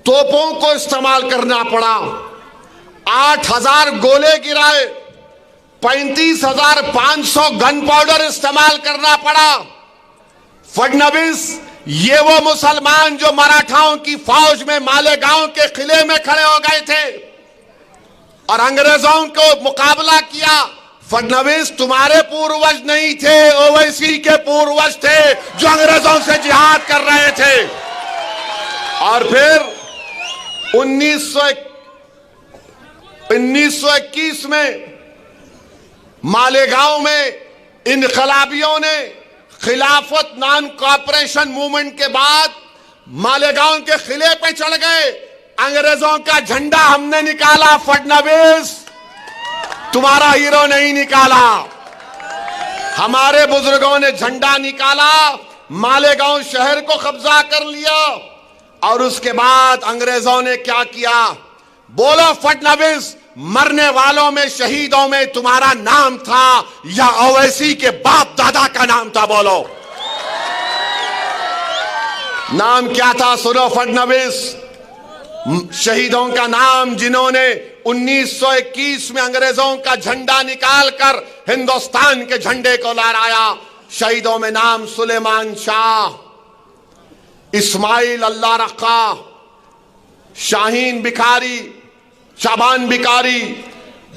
तोपों को इस्तेमाल करना पड़ा। 8000 गोले गिराए, 35,500 गन पाउडर इस्तेमाल करना पड़ा। फडनवीस ये वो मुसलमान जो मराठाओं की फौज में मालेगांव के किले में खड़े हो गए थे और अंग्रेजों को मुकाबला किया। फडनवीस तुम्हारे पूर्वज नहीं थे, ओवैसी के पूर्वज थे जो अंग्रेजों से जिहाद कर रहे थे। और फिर 1921 में मालेगांव में इनकलाबियों ने खिलाफत नॉन कॉपरेशन मूवमेंट के बाद मालेगांव के किले पे चढ़ गए। अंग्रेजों का झंडा हमने निकाला, फडनवीस तुम्हारा हीरो नहीं निकाला। हमारे बुजुर्गों ने झंडा निकाला, मालेगांव शहर को कब्जा कर लिया और उसके बाद अंग्रेजों ने क्या किया? बोलो फडनवीस, मरने वालों में, शहीदों में तुम्हारा नाम था या ओवैसी के बाप दादा का नाम था? बोलो नाम क्या था? सुनो फडनवीस, शहीदों का नाम जिन्होंने 1921 में अंग्रेजों का झंडा निकालकर हिंदुस्तान के झंडे को लहराया। शहीदों में नाम सुलेमान शाह, इस्माइल अल्लाह रखा, शाहीन बिखारी, शाबान बिकारी,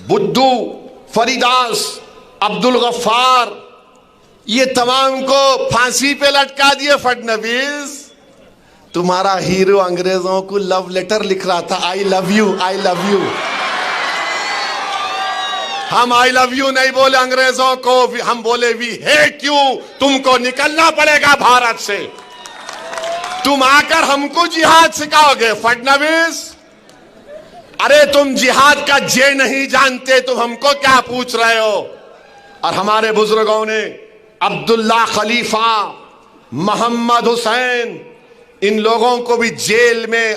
बुद्धू, फरीदास, अब्दुल गफ्फार, ये तमाम को फांसी पे लटका दिए फडनवीस। तुम्हारा हीरो अंग्रेजों को लव लेटर लिख रहा था, I love you, I love you. हम आई लव यू नहीं बोले अंग्रेजों को, हम बोले वी हेट यू। तुमको निकलना पड़ेगा भारत से। तुम आकर हमको जिहाद सिखाओगे फडणवीस? अरे तुम जिहाद का जे नहीं जानते, तुम हमको क्या पूछ रहे हो? और हमारे बुजुर्गों ने अब्दुल्ला खलीफा, मोहम्मद हुसैन, इन लोगों को भी जेल में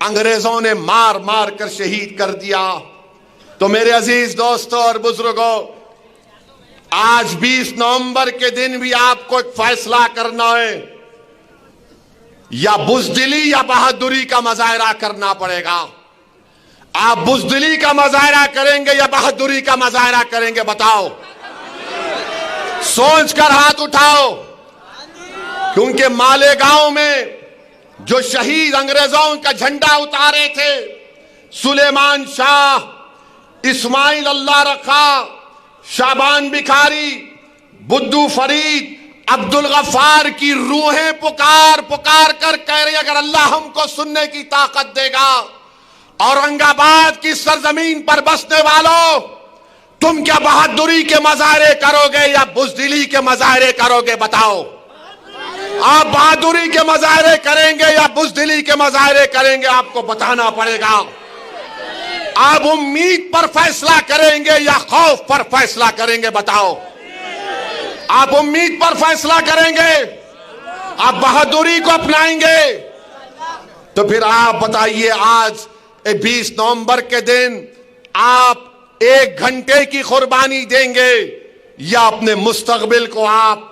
अंग्रेजों ने मार मार कर शहीद कर दिया। तो मेरे अजीज दोस्तों और बुजुर्गों, आज 20 नवंबर के दिन भी आपको एक फैसला करना है, या बुज़दिली या बहादुरी का मुजाहरा करना पड़ेगा। आप बुज़दिली का मुजाहरा करेंगे या बहादुरी का मुजाहरा करेंगे? बताओ, सोच कर हाथ उठाओ। क्योंकि मालेगांव में जो शहीद अंग्रेजों का झंडा उतारे थे, सुलेमान शाह, इस्माइल अल्लाह रखा, शाबान बिखारी, बुद्धू फरीद, अब्दुल गफ्फार की रूहें पुकार पुकार कर कह रही, अगर अल्लाह हमको सुनने की ताकत देगा, औरंगाबाद की सरजमीन पर बसने वालों, तुम क्या बहादुरी के मुजाहरे करोगे या बुज़दिली के मुजाहरे करोगे? बताओ, आप बहादुरी के मुजाहरे करेंगे या बुज़दिली के मुजाहरे करेंगे? आपको बताना पड़ेगा। आप उम्मीद पर फैसला करेंगे या खौफ पर फैसला करेंगे? बताओ, आप उम्मीद पर फैसला करेंगे, आप बहादुरी को अपनाएंगे? तो फिर आप बताइए, आज 20 नवंबर के दिन आप 1 घंटे की कुर्बानी देंगे या अपने मुस्तकबिल को आप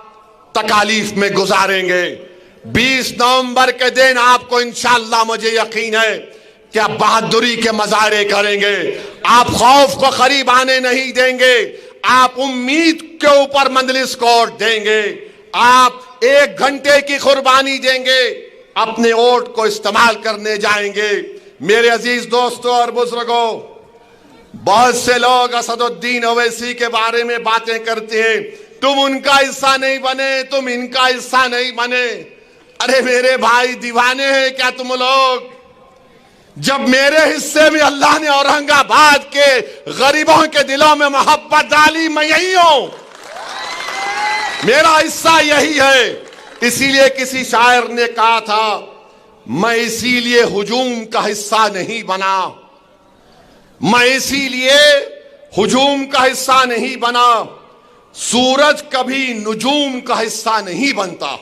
तकालीफ में गुजारेंगे? 20 नवंबर के दिन आपको इंशाअल्लाह, मुझे यकीन है कि आप बहादुरी के मुजाहरे करेंगे। आप खौफ को करीब आने नहीं देंगे, आप उम्मीद के ऊपर मंजलिस को वोट देंगे। आप 1 घंटे की कुर्बानी देंगे, अपने वोट को इस्तेमाल करने जाएंगे। मेरे अजीज दोस्तों और बुजुर्गों, बहुत से लोग असदुद्दीन ओवैसी के बारे में बातें करते हैं, तुम उनका हिस्सा नहीं बने, तुम इनका हिस्सा नहीं बने। अरे मेरे भाई, दीवाने हैं क्या तुम लोग? जब मेरे हिस्से में अल्लाह ने औरंगाबाद के गरीबों के दिलों में मोहब्बत डाली, मैं यही हूं, मेरा हिस्सा यही है। इसीलिए किसी शायर ने कहा था, मैं इसीलिए हुजूम का हिस्सा नहीं बना, मैं इसीलिए हुजूम का हिस्सा नहीं बना। सूरज कभी नुजूम का हिस्सा नहीं बनता,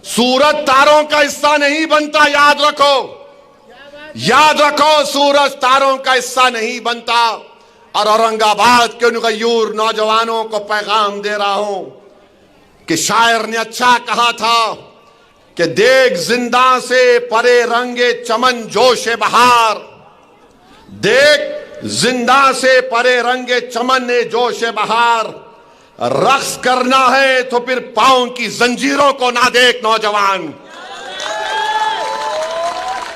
सूरज तारों का हिस्सा नहीं बनता। याद रखो, याद रखो, सूरज तारों का हिस्सा नहीं बनता। और औरंगाबाद के उन गयूर नौजवानों को पैगाम दे रहा हूं कि शायर ने अच्छा कहा था कि देख जिंदा से परे रंगे चमन जोशे बहार, देख जिंदा से परे रंगे चमन ने जोशे बहार। रक्स करना है तो फिर पांव की जंजीरों को ना देख नौजवान।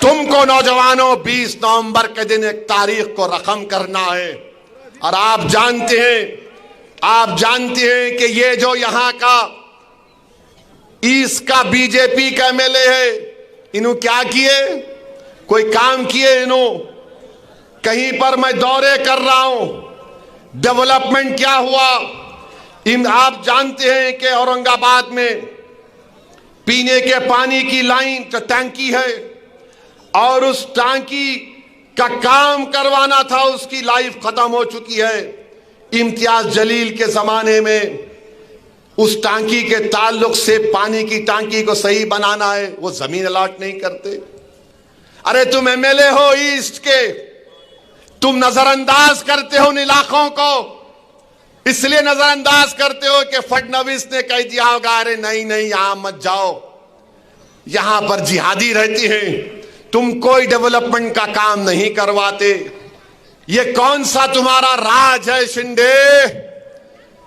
तुमको नौजवानों 20 नवंबर के दिन एक तारीख को रकम करना है। और आप जानते हैं कि ये जो यहां का ईस्ट का बीजेपी का एमएलए है, इन्हों क्या किए? कोई काम किए इन्हों? कहीं पर मैं दौरे कर रहा हूं, डेवलपमेंट क्या हुआ? आप जानते हैं कि औरंगाबाद में पीने के पानी की लाइन टंकी है, और उस टांकी का काम करवाना था, उसकी लाइफ खत्म हो चुकी है। इम्तियाज जलील के जमाने में उस टांकी के ताल्लुक से पानी की टांकी को सही बनाना है, वो जमीन अलॉट नहीं करते। अरे तुम एमएलए हो ईस्ट के, तुम नजरअंदाज करते हो उन इलाकों को। इसलिए नजरअंदाज करते हो कि फडणवीस ने कह दिया होगा, अरे नहीं नहीं यहां मत जाओ, यहां पर जिहादी रहती हैं, तुम कोई डेवलपमेंट का काम नहीं करवाते। ये कौन सा तुम्हारा राज है शिंदे?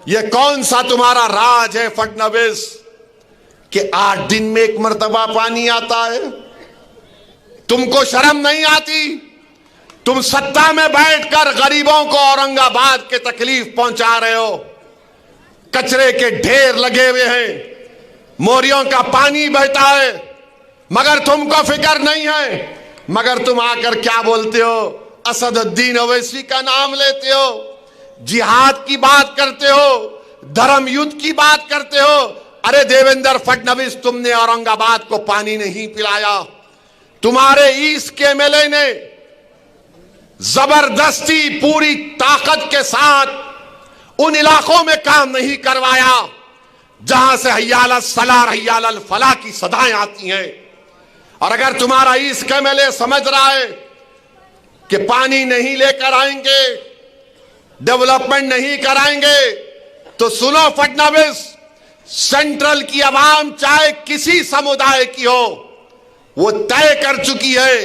ये कौन सा तुम्हारा राज है फडणवीस कि 8 दिन में 1 मर्तबा पानी आता है? तुमको शर्म नहीं आती? तुम सत्ता में बैठकर गरीबों को औरंगाबाद के तकलीफ पहुंचा रहे हो। कचरे के ढेर लगे हुए हैं, मोरियों का पानी बहता है, मगर तुमको फिक्र नहीं है। मगर तुम आकर क्या बोलते हो? असदुद्दीन ओवैसी का नाम लेते हो। जिहाद की बात करते हो, धर्म युद्ध की बात करते हो। अरे देवेंद्र फडणवीस, तुमने औरंगाबाद को पानी नहीं पिलाया। तुम्हारे ईस्ट के एमएलए ने जबरदस्ती पूरी ताकत के साथ उन इलाकों में काम नहीं करवाया जहां से हय्याल सलाह हय्याल फलाह की सदाएं आती हैं। और अगर तुम्हारा ईस्ट का एमएलए समझ रहा है कि पानी नहीं लेकर आएंगे, डेवलपमेंट नहीं कराएंगे, तो सुनो फडणवीस, सेंट्रल की आवाम चाहे किसी समुदाय की हो, वो तय कर चुकी है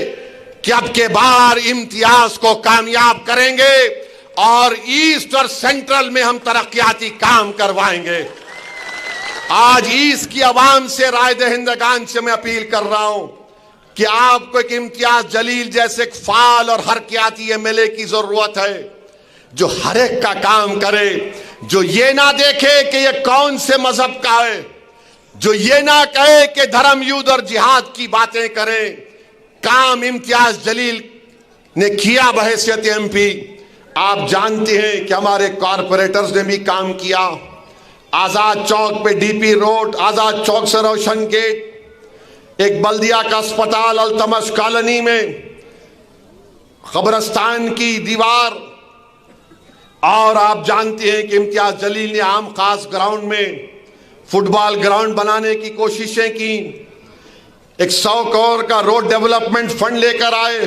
कि अब के बार इम्तियाज को कामयाब करेंगे और ईस्ट और सेंट्रल में हम तरक्याती काम करवाएंगे। आज ईस्ट की आवाम से, राय दहिंदगान से मैं अपील कर रहा हूं कि आपको एक इम्तियाज जलील जैसे एक फाल और हरकयाती एमएलए की जरूरत है, जो हर एक का काम करे, जो ये ना देखे कि ये कौन से मजहब का है, जो ये ना कहे कि धर्म युद्ध और जिहाद की बातें करे। काम इम्तियाज जलील ने किया बहैसियत एमपी। आप जानते हैं कि हमारे कॉरपोरेटर्स ने भी काम किया। आजाद चौक पे डीपी रोड, आजाद चौक से रोशन गेट, एक बल्दिया का अस्पताल अल्तमश कॉलोनी में, कब्रिस्तान की दीवार, और आप जानते हैं कि इम्तियाज जलील ने आम खास ग्राउंड में फुटबॉल ग्राउंड बनाने की कोशिशें की। एक 100 करोड़ का रोड डेवलपमेंट फंड लेकर आए।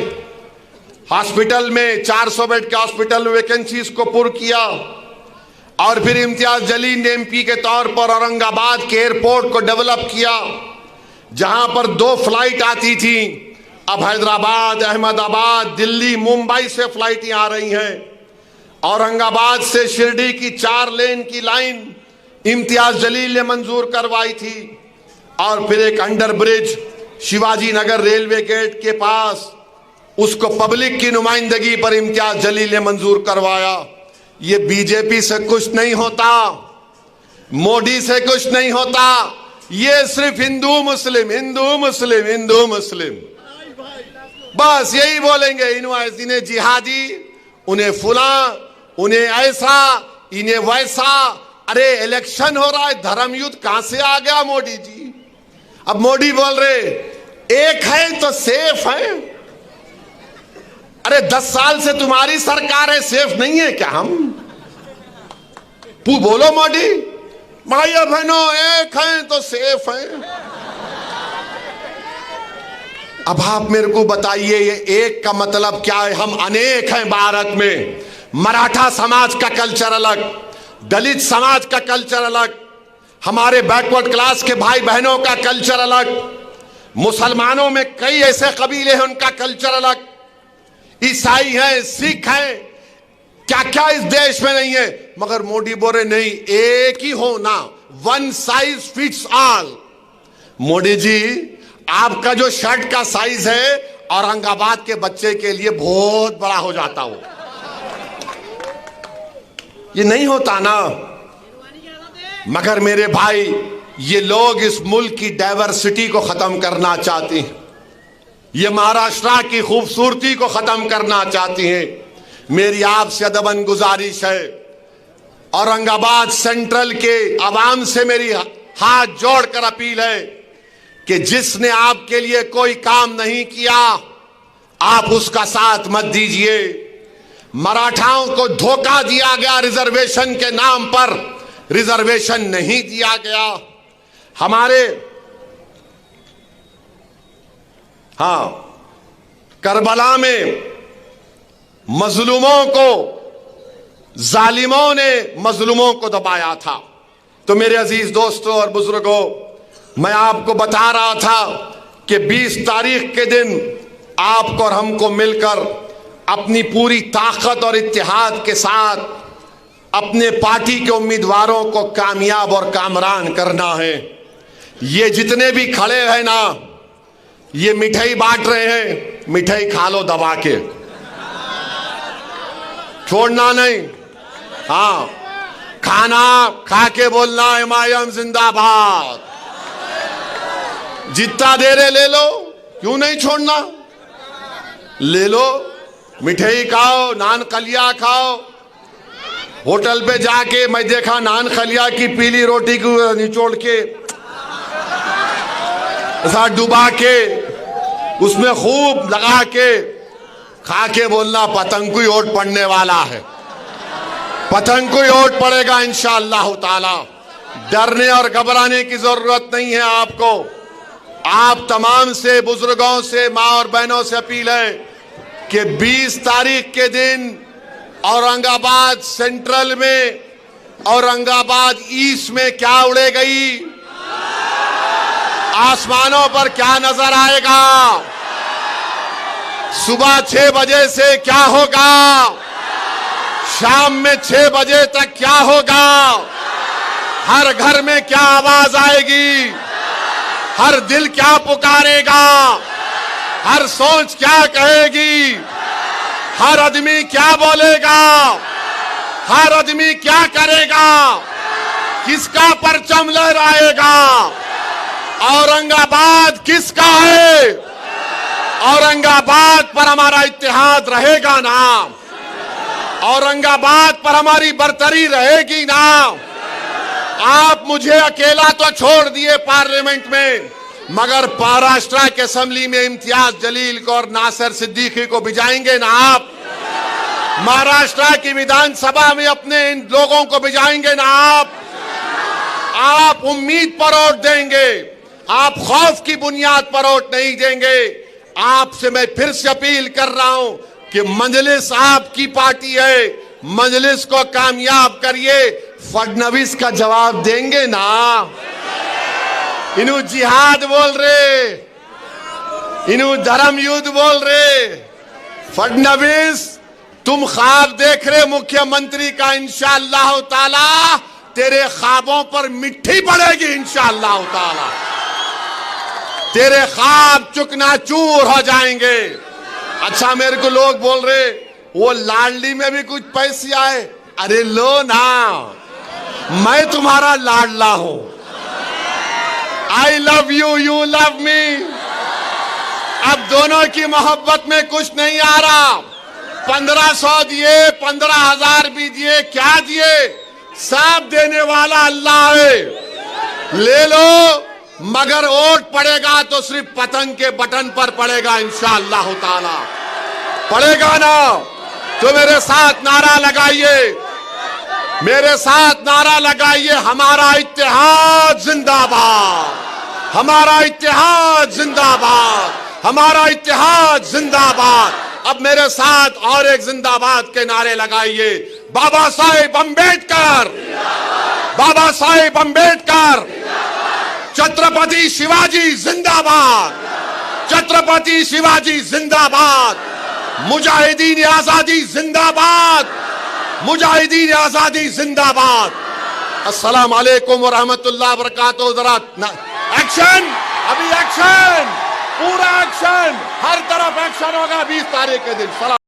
हॉस्पिटल में 400 बेड के हॉस्पिटल में वैकेंसीज को पुर किया। और फिर इम्तियाज जलील ने एमपी के तौर पर औरंगाबाद के एयरपोर्ट को डेवलप किया, जहां पर 2 फ्लाइट आती थी। अब हैदराबाद, अहमदाबाद, दिल्ली, मुंबई से फ्लाइटें आ रही हैं। औरंगाबाद से शिरडी की 4 लेन की लाइन इम्तियाज जलील ने मंजूर करवाई थी। और फिर एक under bridge Shivaji Nagar railway gate के पास, उसको पब्लिक की नुमाइंदगी पर इम्तियाज जलील ने मंजूर करवाया। ये बीजेपी से कुछ नहीं होता, मोदी से कुछ नहीं होता, ये सिर्फ हिंदू मुस्लिम, हिंदू मुस्लिम, हिंदू मुस्लिम, बस यही बोलेंगे। इन्हें जिहादी, उन्हें फुला, उन्हें ऐसा, इन्हें वैसा। अरे इलेक्शन हो रहा है, धर्म युद्ध कहां से आ गया मोदी जी? अब मोदी बोल रहे एक है तो सेफ है। अरे 10 साल से तुम्हारी सरकार है, सेफ नहीं है क्या हम? बोलो मोदी, भाइयों बहनों, एक है तो सेफ है। अब आप मेरे को बताइए, ये एक का मतलब क्या है? हम अनेक हैं भारत में। मराठा समाज का कल्चर अलग, दलित समाज का कल्चर अलग, हमारे बैकवर्ड क्लास के भाई बहनों का कल्चर अलग, मुसलमानों में कई ऐसे कबीले हैं उनका कल्चर अलग, ईसाई हैं, सिख हैं, क्या क्या इस देश में नहीं है। मगर मोदी बोल रहे नहीं, एक ही होना, one size fits all. Modi ji, आपका जो शर्ट का साइज है औरंगाबाद के बच्चे के लिए बहुत बड़ा हो जाता हो, ये नहीं होता ना। मगर मेरे भाई, ये लोग इस मुल्क की डाइवर्सिटी को खत्म करना चाहते हैं, ये महाराष्ट्र की खूबसूरती को खत्म करना चाहती हैं। मेरी आपसे अदबन गुजारिश है, औरंगाबाद सेंट्रल के अवाम से मेरी हाथ जोड़कर अपील है कि जिसने आपके लिए कोई काम नहीं किया, आप उसका साथ मत दीजिए। मराठाओं को धोखा दिया गया, रिजर्वेशन के नाम पर रिजर्वेशन नहीं दिया गया। हमारे करबला में मजलूमों को, जालिमों ने मजलूमों को दबाया था। तो मेरे अजीज दोस्तों और बुजुर्गों, मैं आपको बता रहा था कि 20 तारीख के दिन आपको और हमको मिलकर अपनी पूरी ताकत और इत्तेहाद के साथ अपने पार्टी के उम्मीदवारों को कामयाब और कामरान करना है। ये जितने भी खड़े हैं ना, ये मिठाई बांट रहे हैं, मिठाई खा लो दबा के, छोड़ना नहीं। हाँ, खाना खा के बोलना एमआईएम जिंदाबाद, जितना दे रहे ले लो, क्यों नहीं छोड़ना, ले लो, मिठाई खाओ, नान कलिया खाओ, होटल पे जाके मैं देखा नान खलिया की पीली रोटी को निचोड़ के ऐसा डुबा के उसमें खूब लगा के खा के बोलना पतंग को ही ओट पड़ने वाला है, पतंग को ही ओट पड़ेगा इंशाअल्लाह ताला। डरने और घबराने की जरूरत नहीं है आपको। आप तमाम से बुजुर्गों से, माँ और बहनों से अपील है कि 20 तारीख के दिन औरंगाबाद सेंट्रल में, औरंगाबाद ईस्ट में क्या उड़े गई, आसमानों पर क्या नजर आएगा, सुबह 6 बजे से क्या होगा, शाम में 6 बजे तक क्या होगा, हर घर में क्या आवाज आएगी, हर दिल क्या पुकारेगा, हर सोच क्या कहेगी, हर आदमी क्या बोलेगा, हर आदमी क्या करेगा, किसका परचम लहराएगा, औरंगाबाद किसका है, औरंगाबाद पर हमारा इत्तेहाद रहेगा ना, औरंगाबाद पर हमारी बरतरी रहेगी ना। आप मुझे अकेला तो छोड़ दिए पार्लियामेंट में, मगर महाराष्ट्र के असेंबली में इम्तियाज जलील को और नासिर सिद्दीकी को भिजाएंगे ना आप, महाराष्ट्र की विधानसभा में अपने इन लोगों को भिजाएंगे ना आप उम्मीद पर वोट देंगे, आप खौफ की बुनियाद पर वोट नहीं देंगे। आपसे मैं फिर से अपील कर रहा हूं कि मजलिस आपकी पार्टी है, मजलिस को कामयाब करिए। फडणवीस का जवाब देंगे ना, इन्हों जिहाद बोल रहे, इन्हों धर्म युद्ध बोल रहे। फडणवीस तुम ख्वाब देख रहे मुख्यमंत्री का, इंशाअल्लाह ताला तेरे ख्वाबों पर मिट्टी पड़ेगी इंशाअल्लाह ताला, तेरे ख्वाब चुकनाचूर हो जाएंगे। अच्छा मेरे को लोग बोल रहे वो लाडली में भी कुछ पैसे आए, अरे लो ना, मैं तुम्हारा लाडला हूं, I love you, you love me. अब दोनों की मोहब्बत में कुछ नहीं आ रहा। 1500 दिए, 15,000 भी दिए, क्या दिए, सब देने वाला अल्लाह है, ले लो, मगर वोट पड़ेगा तो सिर्फ पतंग के बटन पर पड़ेगा इंशाअल्लाह ताला, पड़ेगा ना। तो मेरे साथ नारा लगाइए, मेरे साथ नारा लगाइए, हमारा इत्तेहाद जिंदाबाद, हमारा इत्तेहाद जिंदाबाद, हमारा इत्तेहाद जिंदाबाद। अब मेरे साथ और एक जिंदाबाद के नारे लगाइए, बाबा साहेब अंबेडकर, बाबा साहेब अंबेडकर, छत्रपति शिवाजी जिंदाबाद, छत्रपति शिवाजी जिंदाबाद, मुजाहिदीन आजादी जिंदाबाद, मुजाहिदीन आजादी जिंदाबाद। अस्सलाम वालेकुम व रहमतुल्लाह व बरकातहू। जरा एक्शन, अभी एक्शन, पूरा एक्शन, हर तरफ एक्शन होगा 20 तारीख के दिन।